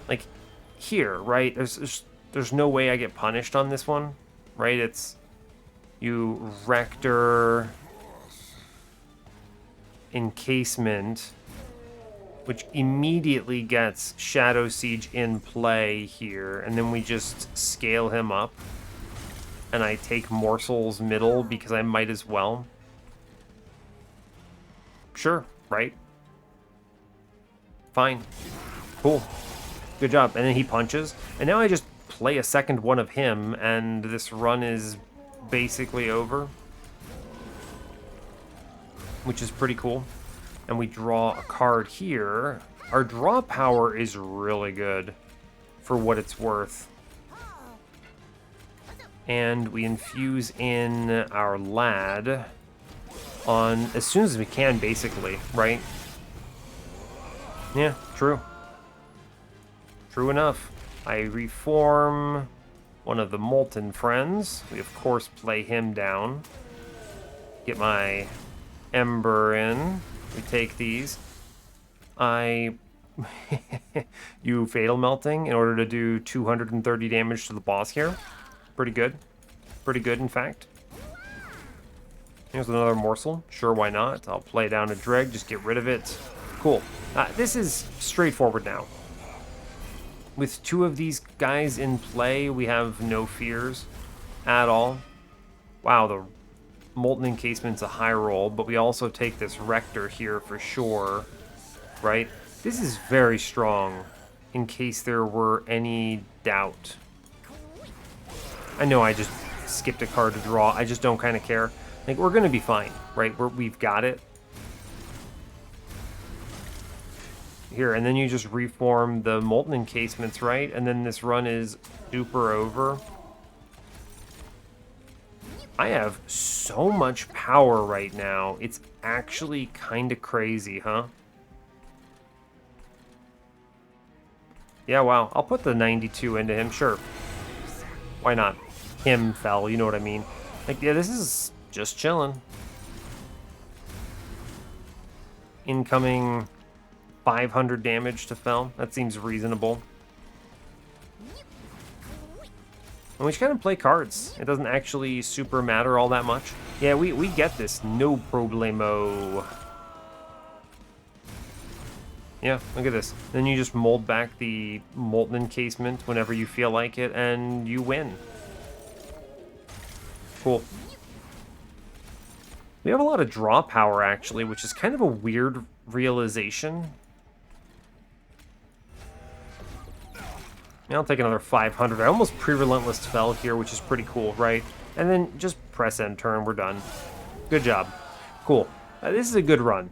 Like here, right? There's no way I get punished on this one, right? It's you Rector, Encasement, which immediately gets Shadowsiege in play here, and then we just scale him up, and I take Morsel's middle because I might as well. Sure, right? Fine. Cool. Good job. And then he punches, and now I just play a second one of him, and this run is basically over, which is pretty cool. And we draw a card here. Our draw power is really good for what it's worth. And we infuse in our lad on as soon as we can, basically, right? Yeah, true. True enough. I reform one of the Molten Friends. We, of course, play him down. Get my Ember in. We take these. I... you Fatal Melting in order to do 230 damage to the boss here. Pretty good. Pretty good, in fact. Here's another morsel. Sure, why not? I'll play down a Dreg, just get rid of it. Cool. This is straightforward now. With two of these guys in play, we have no fears at all. Wow, the Molten Encasement's a high roll, but we also take this Rector here for sure, right? This is very strong, in case there were any doubt. I know I just skipped a card to draw. I just don't kind of care. Like, we're going to be fine, right? We've got it. Here, and then you just reform the Molten Encasements, right? And then this run is super over. I have so much power right now. It's actually kind of crazy, huh? Yeah, wow. I'll put the 92 into him, sure. Why not? Him fell, you know what I mean? Like, yeah, this is just chilling. Incoming 500 damage to Fel. That seems reasonable. And we just kind of play cards. It doesn't actually super matter all that much. Yeah, we get this. No problemo. Yeah, look at this. Then you just mold back the Molten Encasement whenever you feel like it, and you win. Cool. We have a lot of draw power, actually, which is kind of a weird realization. I'll take another 500. I almost pre-relentless fell here, which is pretty cool, right? And then just press end turn, we're done. Good job. Cool. This is a good run.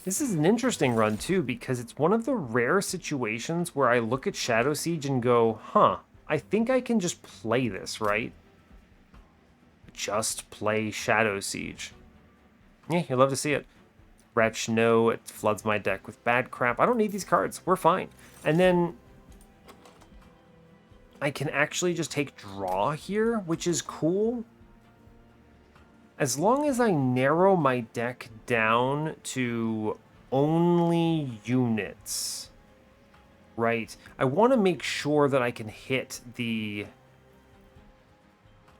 This is an interesting run, too, because it's one of the rare situations where I look at Shadowsiege and go, huh, I think I can just play this, right? Just play Shadowsiege. Yeah, you'll love to see it. Wretch, no, it floods my deck with bad crap. I don't need these cards. We're fine. And then I can actually just take draw here, which is cool. As long as I narrow my deck down to only units, right? I want to make sure that I can hit the,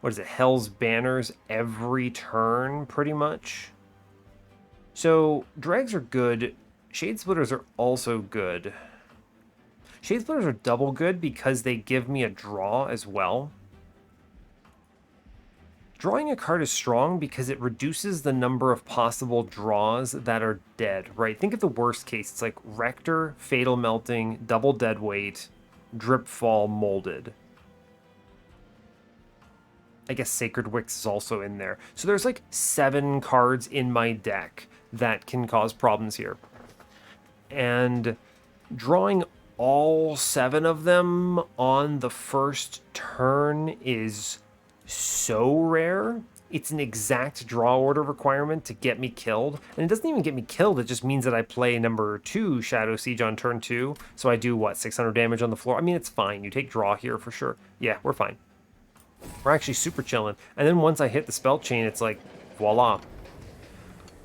what is it, Hell's Banners every turn, pretty much. So, Dregs are good. Shade Splitters are also good. Shade Splitters are double good because they give me a draw as well. Drawing a card is strong because it reduces the number of possible draws that are dead, right? Think of the worst case. It's like Rector, Fatal Melting, Double Deadweight, Drip Fall, Molded. I guess Sacred Wicks is also in there. So there's like 7 cards in my deck that can cause problems here. And drawing all 7 of them on the first turn is so rare. It's an exact draw order requirement to get me killed. And it doesn't even get me killed, it just means that I play number 2 Shadowsiege on turn 2. So I do, what, 600 damage on the floor? I mean, it's fine. You take draw here for sure. Yeah, we're fine. We're actually super chilling. And then once I hit the spell chain, it's like, voila.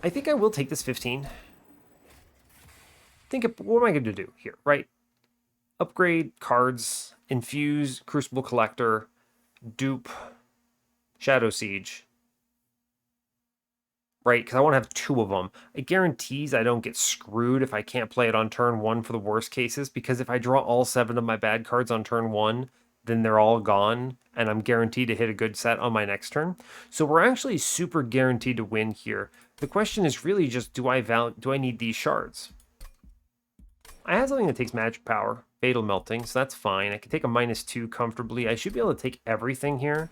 I think I will take this 15. What am I going to do here, right? Upgrade cards, infuse Crucible Collector, dupe Shadowsiege, right? Because I want to have 2 of them. It guarantees I don't get screwed if I can't play it on turn 1 for the worst cases, because if I draw all 7 of my bad cards on turn 1, then they're all gone, and I'm guaranteed to hit a good set on my next turn. So we're actually super guaranteed to win here. The question is really just, do I need these shards? I have something that takes magic power, Fatal Melting, so that's fine. I can take a -2 comfortably. I should be able to take everything here.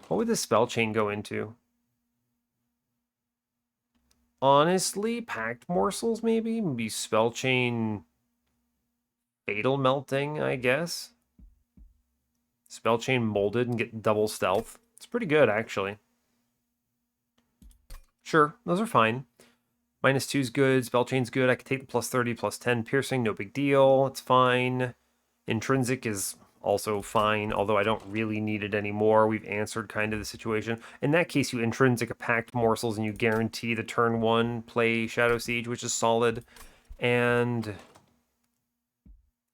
What would the spell chain go into? Honestly, Packed Morsels maybe? Maybe spell chain Fatal Melting, I guess. Spell Chain Molded and get double stealth. It's pretty good, actually. Sure, those are fine. -2 is good. Spell Chain's good. I could take the +30, +10 piercing. No big deal. It's fine. Intrinsic is also fine, although I don't really need it anymore. We've answered kind of the situation. In that case, you intrinsic a packed morsels and you guarantee the turn 1 play Shadowsiege, which is solid. And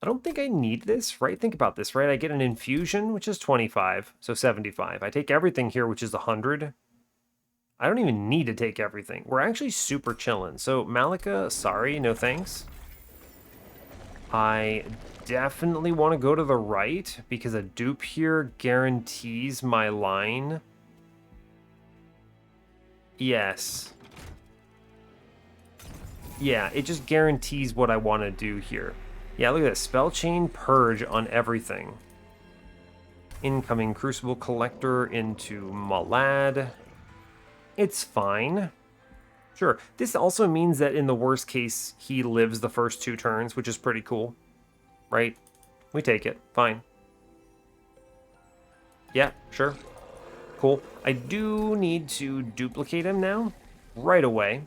I don't think I need this, right? Think about this, right? I get an infusion, which is 25, so 75. I take everything here, which is 100. I don't even need to take everything. We're actually super chilling. So Malika, sorry, no thanks. I definitely want to go to the right because a dupe here guarantees my line. Yes. Yeah, it just guarantees what I want to do here. Yeah, look at this. Spell Chain Purge on everything. Incoming Crucible Collector into Malad. It's fine. Sure. This also means that in the worst case, he lives the first 2 turns, which is pretty cool. Right? We take it. Fine. Yeah, sure. Cool. I do need to duplicate him now. Right away.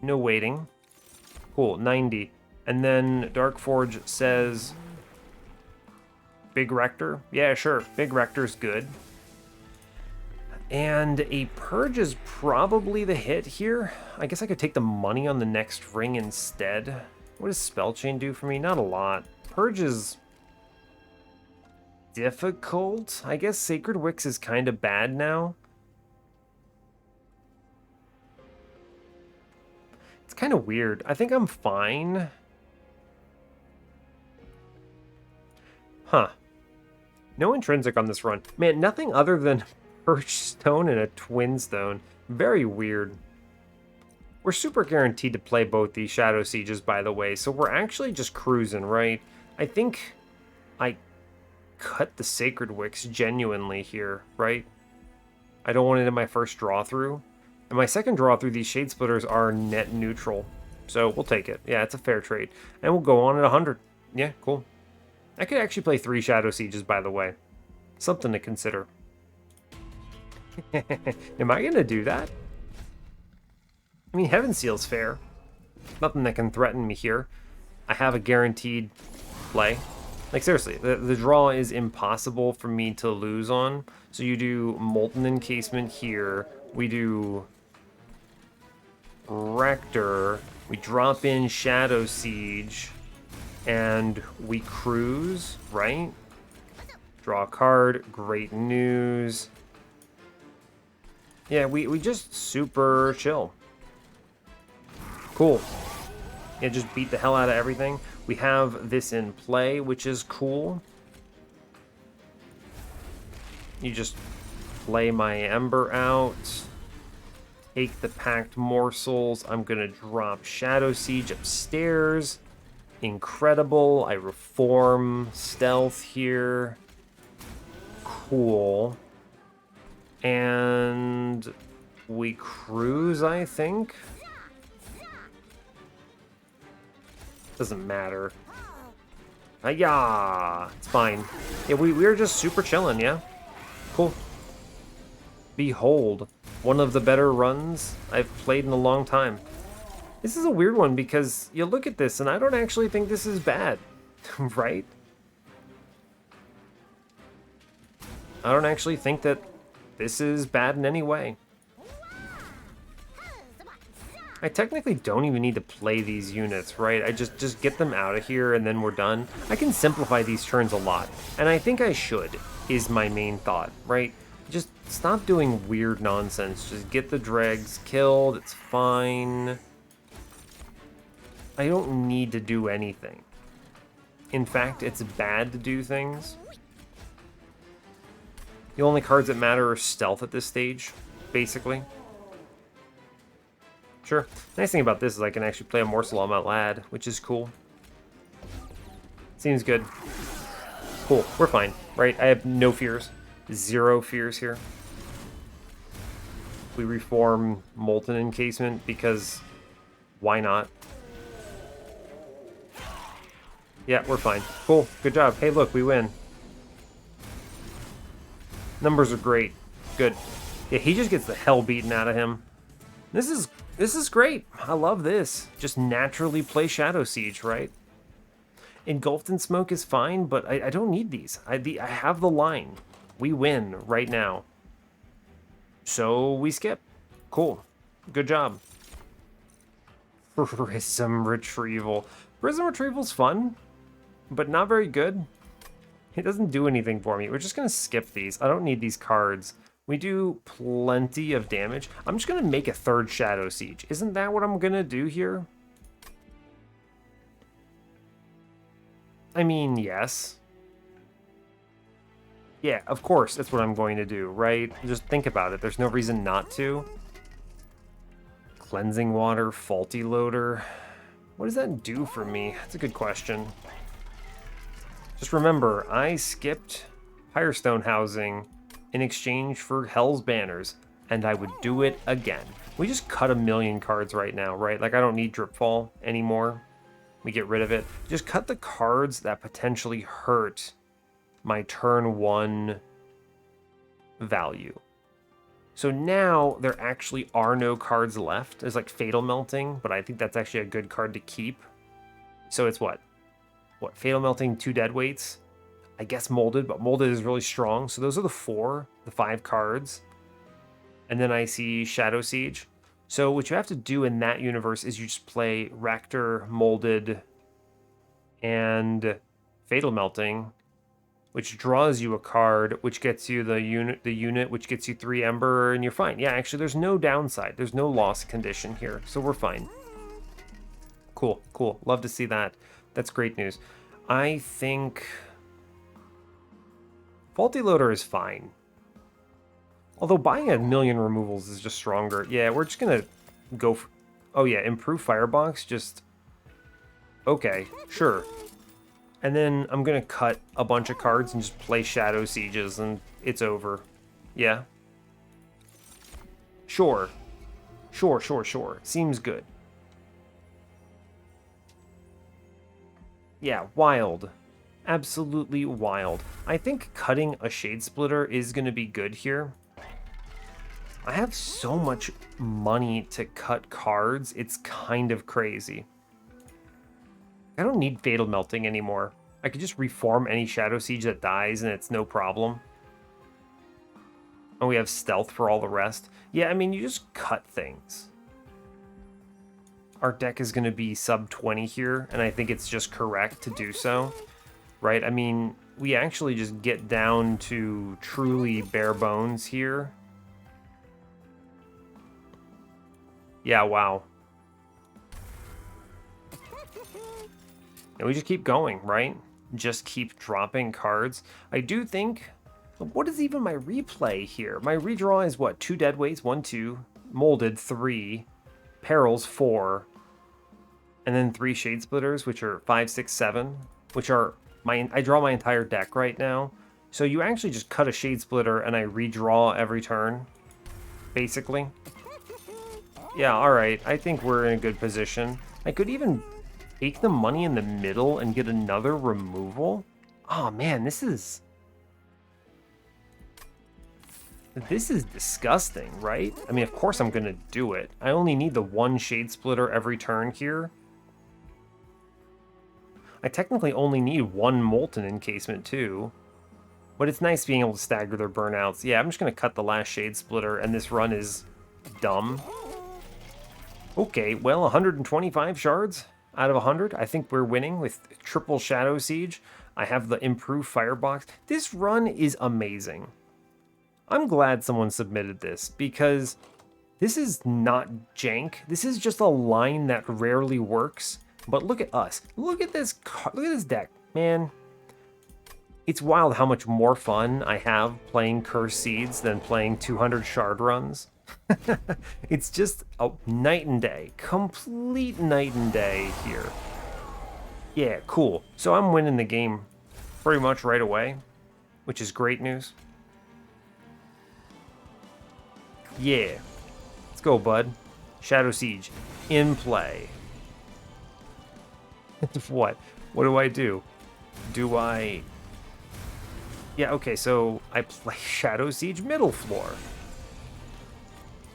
No waiting. Cool. 90. And then Darkforge says... Big Rector? Yeah, sure. Big Rector's good. And a Purge is probably the hit here. I guess I could take the money on the next ring instead. What does Spell Chain do for me? Not a lot. Purge is difficult. I guess Sacred Wicks is kind of bad now. It's kind of weird. I think I'm fine. Huh. No intrinsic on this run. Man, nothing other than Perch Stone and a Twin Stone. Very weird. We're super guaranteed to play both these Shadow Sieges, by the way, so we're actually just cruising, right? I think I cut the Sacred Wicks genuinely here, right? I don't want it in my first draw through. And my second draw through, these Shade Splitters are net neutral. So we'll take it. Yeah, it's a fair trade. And we'll go on at 100. Yeah, cool. I could actually play 3 Shadow Sieges, by the way. Something to consider. Am I going to do that? I mean, Heaven Seal's fair. Nothing that can threaten me here. I have a guaranteed play. Like, seriously, the draw is impossible for me to lose on. So you do Molten Encasement here. We do Rector. We drop in Shadow Siege. And we cruise, right? Draw a card. Great news. Yeah, we just super chill. Cool. Yeah, just beat the hell out of everything. We have this in play, which is cool. You just play my Ember out. Take the Packed Morsels. I'm going to drop Shadow Siege upstairs. Incredible. I reform Stealth here. Cool. And we cruise, I think. Doesn't matter. Yeah, it's fine. Yeah, we're just super chilling, yeah? Cool. Behold, one of the better runs I've played in a long time. This is a weird one because you look at this and I don't actually think this is bad, right? I don't actually think that this is bad in any way. I technically don't even need to play these units, right? I just get them out of here and then we're done. I can simplify these turns a lot, and I think I should, is my main thought, right? Just stop doing weird nonsense. Just get the dregs killed, it's fine. I don't need to do anything. In fact, it's bad to do things. The only cards that matter are stealth at this stage, basically. Sure. Nice thing about this is I can actually play a morsel on my lad, which is cool. Seems good. Cool. We're fine, right? I have no fears. 0 fears here. We reform Molten Encasement because why not? Yeah, we're fine. Cool. Good job. Hey, look, we win. Numbers are great. Good. Yeah, he just gets the hell beaten out of him. This is great. I love this. Just naturally play Shadowsiege, right? Engulfed in Smoke is fine, but I don't need these. I have the line. We win right now. So we skip. Cool. Good job. Prism Retrieval. Prism Retrieval's fun, but not very good. It doesn't do anything for me. We're just going to skip these. I don't need these cards. We do plenty of damage. I'm just going to make a third Shadowsiege. Isn't that what I'm going to do here? I mean, yes. Yeah, of course, that's what I'm going to do, right? Just think about it. There's no reason not to. Cleansing Water, Faulty Loader. What does that do for me? That's a good question. Just remember, I skipped Firestone Housing in exchange for Hell's Banners, and I would do it again. We just cut 1,000,000 cards right now, right? Like, I don't need Dripfall anymore. We get rid of it. Just cut the cards that potentially hurt my turn 1 value. So now there actually are no cards left. There's like Fatal Melting, but I think that's actually a good card to keep. So it's what? What, Fatal Melting, 2 Deadweights? I guess Molded, but Molded is really strong. So those are the 5 cards. And then I see Shadowsiege. So what you have to do in that universe is you just play Rector, Molded, and Fatal Melting, which draws you a card, which gets you the unit, which gets you 3 Ember, and you're fine. Yeah, actually, there's no downside. There's no loss condition here, so we're fine. Cool, cool. Love to see that. That's great news. I think Faulty Loader is fine. Although buying 1,000,000 removals is just stronger. Yeah, we're just gonna go for... Oh yeah, improve Firebox, just... Okay, sure. And then I'm gonna cut a bunch of cards and just play Shadowsieges and it's over. Yeah? Sure. Sure, sure, sure. Seems good. Yeah, wild. Absolutely wild. I think cutting a Shade Splitter is gonna be good here. I have so much money to cut cards, it's kind of crazy. I don't need Fatal Melting anymore. I could just reform any Shadowsiege that dies and it's no problem. And we have Stealth for all the rest. Yeah, I mean, you just cut things. Our deck is going to be sub 20 here, and I think it's just correct to do so. Right? I mean, we actually just get down to truly bare bones here. Yeah, wow. And we just keep going, right? Just keep dropping cards. I do think... What is even my replay here? My redraw is what? 2 Deadweights, 1, 2. Molded, 3. Perils, 4. And then 3 Shade Splitters, which are 5, 6, 7. Which are... I draw my entire deck right now. So you actually just cut a Shade Splitter and I redraw every turn. Basically. Yeah, alright. I think we're in a good position. I could even... take the money in the middle and get another removal? Oh man, this is disgusting, right? I mean, of course I'm gonna do it. I only need the 1 Shade Splitter every turn here. I technically only need 1 Molten Encasement too. But it's nice being able to stagger their burnouts. Yeah, I'm just gonna cut the last Shade Splitter and this run is dumb. Okay, well, 125 shards out of 100. I think we're winning with triple Shadowsiege. I have the improved Firebox. This run is amazing. I'm glad someone submitted this because this is not jank. This is just a line that rarely works. But look at us. Look at this deck, man. It's wild how much more fun I have playing Cursed Seeds than playing 200 shard runs. It's just a night and day. Complete night and day here. Yeah, cool. So I'm winning the game pretty much right away, which is great news. Yeah. Let's go, bud. Shadowsiege in play. What? What do I do? Do I... Yeah, okay, so I play Shadowsiege middle floor.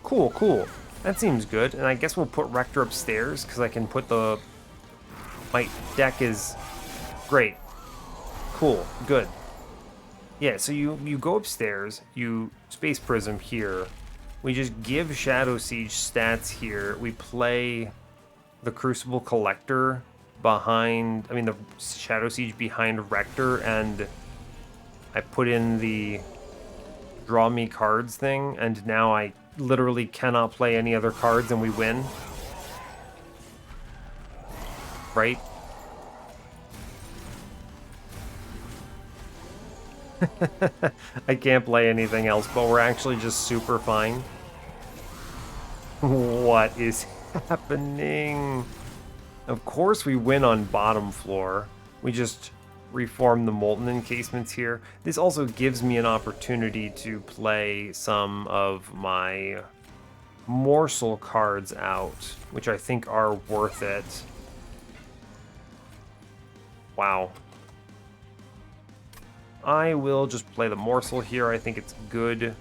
Cool, cool. That seems good. And I guess we'll put Rector upstairs, because I can put the... My deck is... Great. Cool, good. Yeah, so you go upstairs, you Space Prism here. We just give Shadowsiege stats here. We play the Crucible Collector behind... I mean, the Shadowsiege behind Rector, and I put in the draw me cards thing, and now I literally cannot play any other cards and we win. Right? I can't play anything else, but we're actually just super fine. What is happening? Of course we win on bottom floor. We just reform the Molten Encasements here. This also gives me an opportunity to play some of my Morsel cards out, which I think are worth it. Wow. I will just play the Morsel here. I think it's good.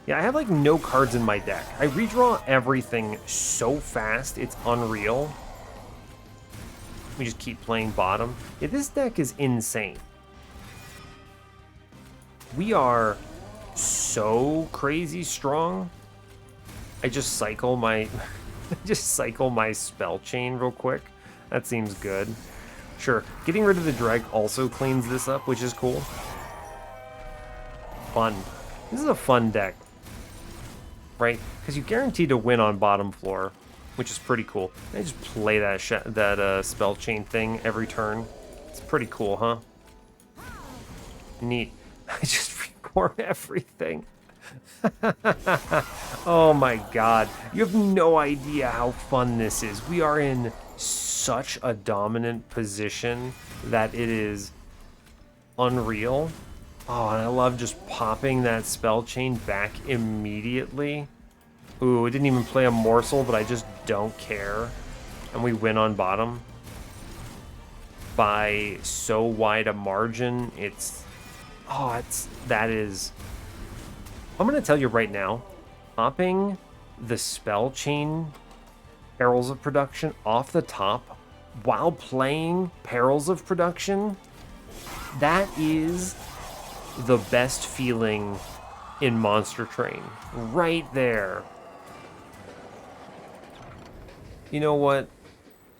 Yeah, I have like no cards in my deck. I redraw everything so fast, it's unreal. We just keep playing bottom. Yeah, this deck is insane. We are so crazy strong. I just cycle my spell chain real quick. That seems good. Sure, getting rid of the drag also cleans this up, which is cool. Fun. This is a fun deck, right? Because you guarantee to win on bottom floor, which is pretty cool. I just play that spell chain thing every turn. It's pretty cool, huh? Neat. I just reform everything. Oh my god. You have no idea how fun this is. We are in such a dominant position that it is unreal. Oh, and I love just popping that spell chain back immediately. Ooh, it didn't even play a morsel, but I just don't care. And we win on bottom by so wide a margin. That is... I'm going to tell you right now, popping the spell chain Perils of Production off the top while playing Perils of Production, that is the best feeling in Monster Train. Right there. You know what?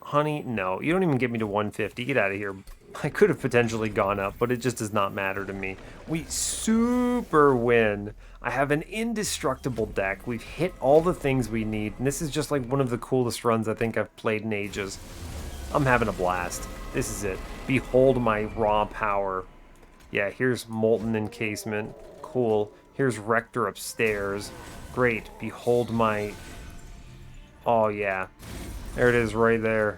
Honey, no. You don't even get me to 150. Get out of here. I could have potentially gone up, but it just does not matter to me. We super win. I have an indestructible deck. We've hit all the things we need, and this is just like one of the coolest runs I think I've played in ages. I'm having a blast. This is it. Behold my raw power. Yeah, here's Molten Encasement. Cool. Here's Rector upstairs. Great. Behold my... Oh, yeah. There it is right there.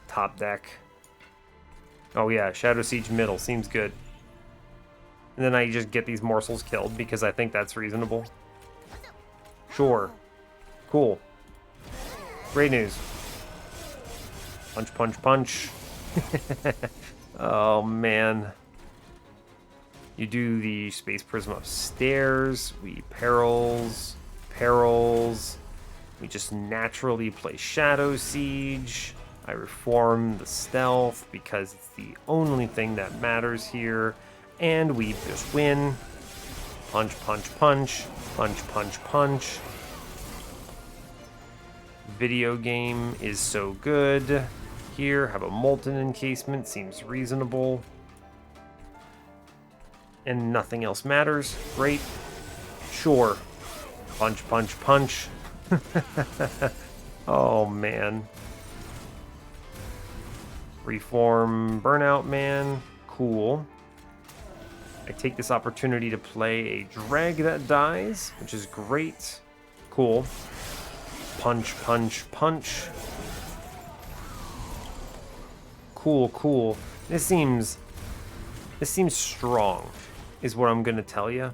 Top deck. Oh, yeah. Shadowsiege middle. Seems good. And then I just get these morsels killed because I think that's reasonable. Sure. Cool. Great news. Punch, punch, punch. Oh, man. You do the Space Prism upstairs. We perils. Perils. We just naturally play Shadowsiege. I reform the stealth because it's the only thing that matters here. And we just win. Punch, punch, punch. Punch, punch, punch. Video game is so good. Here, have a Molten Encasement. Seems reasonable. And nothing else matters. Great. Sure. Punch, punch, punch. Oh, man. Reform Burnout Man. Cool. I take this opportunity to play a drag that dies, which is great. Cool. Punch, punch, punch. Cool, cool. This seems strong, is what I'm gonna tell you.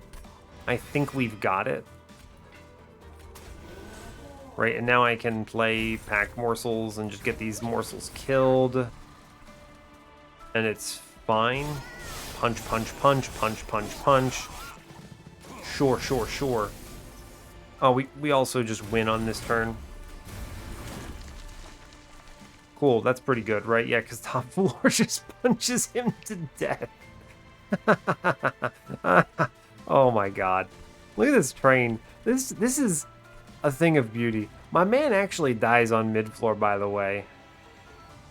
I think we've got it. Right, and now I can play pack morsels and just get these morsels killed. and it's fine. Punch, punch, punch, punch, punch, punch. Sure, sure, sure. Oh, we also just win on this turn. Cool, that's pretty good, right? Yeah, because top floor just punches him to death. Oh my god. Look at this train. This is a thing of beauty. My man actually dies on mid-floor, by the way.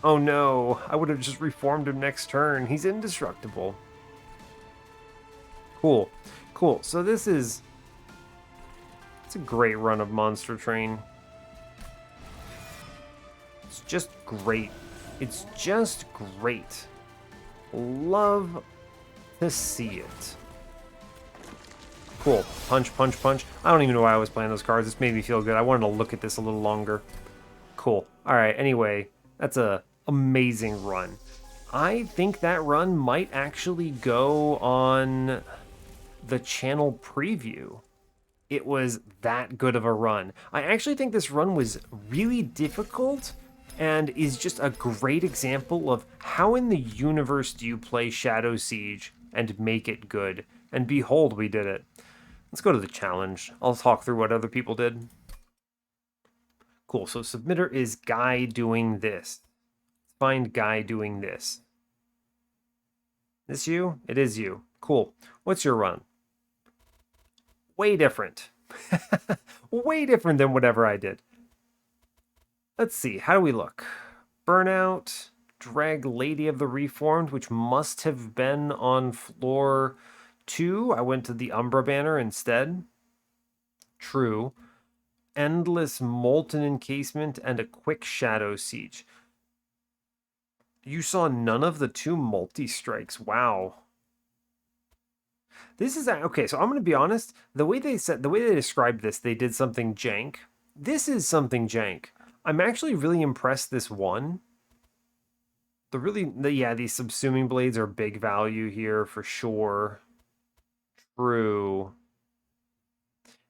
Oh no, I would have just reformed him next turn. He's indestructible. Cool. Cool. So it's a great run of Monster Train. It's just great. It's just great. Love to see it. Cool. Punch, punch, punch. I don't even know why I was playing those cards. This made me feel good. I wanted to look at this a little longer. Cool. All right. Anyway, that's a amazing run. I think that run might actually go on the channel preview. It was that good of a run. I actually think this run was really difficult and is just a great example of how in the universe do you play Shadowsiege and make it good. And behold, we did it. Let's go to the challenge. I'll talk through what other people did. Cool, so submitter is Guy doing this. Find Guy doing this. This you? It is you. Cool. What's your run? Way different. Way different than whatever I did. Let's see, how do we look? Burnout, drag Lady of the Reformed, which must have been on floor 2. I went to the Umbra banner instead. True. Endless Molten Encasement and a quick Shadowsiege. You saw none of the 2 multi-strikes. Wow. This is okay, so I'm going to be honest, the way they described this, they did something jank. This is something jank. I'm actually really impressed this won. Yeah, these subsuming blades are big value here for sure. True.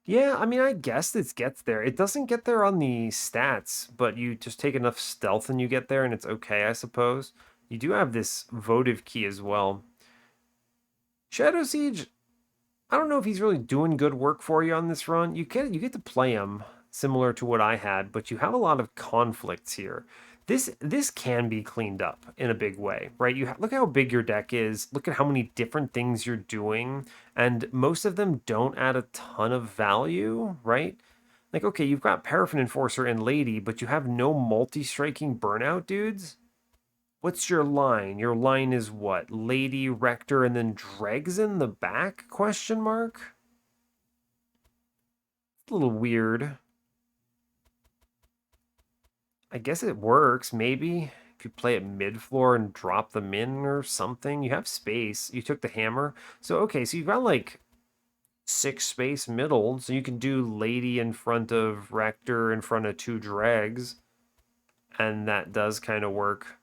Yeah, I mean, I guess this gets there. It doesn't get there on the stats, but you just take enough stealth and you get there, and it's okay, I suppose. You do have this votive key as well. Shadowsiege, I don't know if he's really doing good work for you on this run. You get to play him similar to what I had, but you have a lot of conflicts here. This can be cleaned up in a big way, right? Look how big your deck is. Look at how many different things you're doing, and most of them don't add a ton of value, right? Like, okay, you've got Paraffin Enforcer and Lady, but you have no multi-striking burnout dudes. What's your line? Your line is what? Lady, Rector, and then Dregs in the back? Question mark? It's a little weird. I guess it works, maybe. If you play it mid-floor and drop them in or something. You have space. You took the hammer. So, okay, so you've got like 6 space middle. So you can do Lady in front of Rector in front of 2 Dregs. And that does kind of work.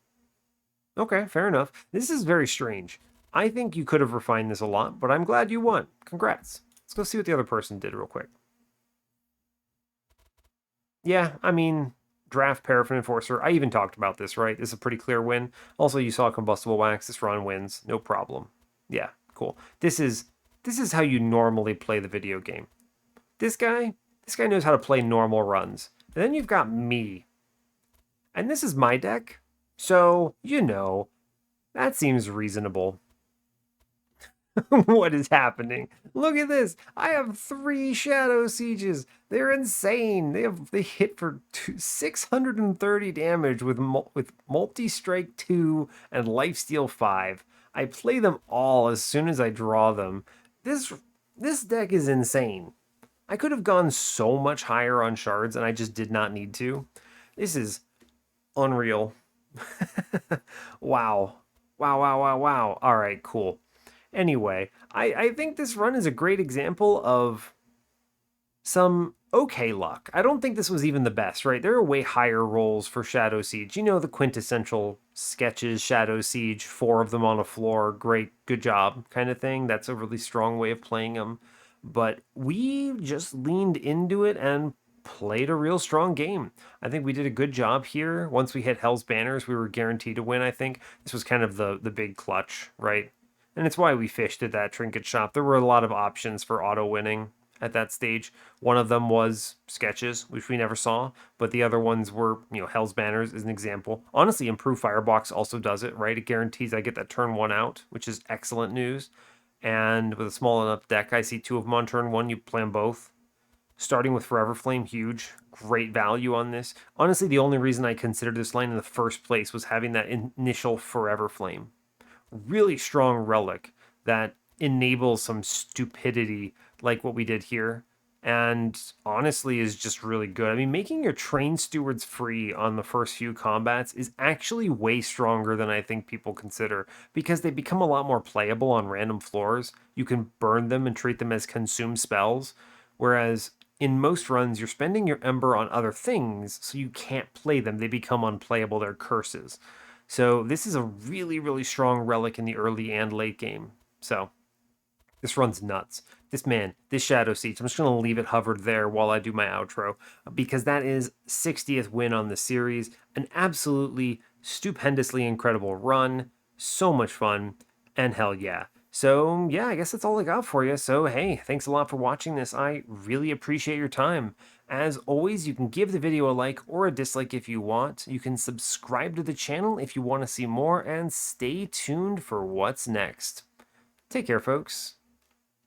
Okay, fair enough. This is very strange. I think you could have refined this a lot, but I'm glad you won. Congrats. Let's go see what the other person did real quick. Yeah, I mean, draft Paraffin Enforcer. I even talked about this, right? This is a pretty clear win. Also, you saw Combustible Wax. This run wins. No problem. Yeah, cool. This is how you normally play the video game. This guy knows how to play normal runs. And then you've got me. And this is my deck. So, that seems reasonable. What is happening? Look at this. I have 3 Shadowsieges. They're insane. They hit for 630 damage with multi-strike 2 and lifesteal 5. I play them all as soon as I draw them. This deck is insane. I could have gone so much higher on shards, and I just did not need to. This is unreal. Wow. Wow, wow, wow, wow. All right, cool. Anyway, I think this run is a great example of some okay luck. I don't think this was even the best, right? There are way higher rolls for Shadowsiege. You know, the quintessential sketches, Shadowsiege, 4 of them on a floor, great, good job kind of thing. That's a really strong way of playing them. But we just leaned into it and played a real strong game. I think we did a good job here. Once we hit Hell's Banners, we were guaranteed to win, I think. This was kind of the big clutch, right? And it's why we fished at that trinket shop. There were a lot of options for auto winning at that stage. One of them was sketches, which we never saw, but the other ones were, Hell's Banners is an example. Honestly, Improved Firebox also does it, right? It guarantees I get that turn 1 out, which is excellent news. And with a small enough deck, I see 2 of them on turn 1. You play them both. Starting with Forever Flame, huge. Great value on this. Honestly, the only reason I considered this line in the first place was having that initial Forever Flame. Really strong relic that enables some stupidity like what we did here. And honestly is just really good. I mean, making your train stewards free on the first few combats is actually way stronger than I think people consider, because they become a lot more playable on random floors. You can burn them and treat them as consume spells, whereas in most runs, you're spending your Ember on other things, so you can't play them. They become unplayable. They're curses. So this is a really, really strong relic in the early and late game. So this runs nuts. This Shadowsiege, I'm just going to leave it hovered there while I do my outro, because that is 60th win on the series. An absolutely stupendously incredible run. So much fun. And hell yeah. So, yeah, I guess that's all I got for you. So, hey, thanks a lot for watching this. I really appreciate your time. As always, you can give the video a like or a dislike if you want. You can subscribe to the channel if you want to see more, and stay tuned for what's next. Take care, folks.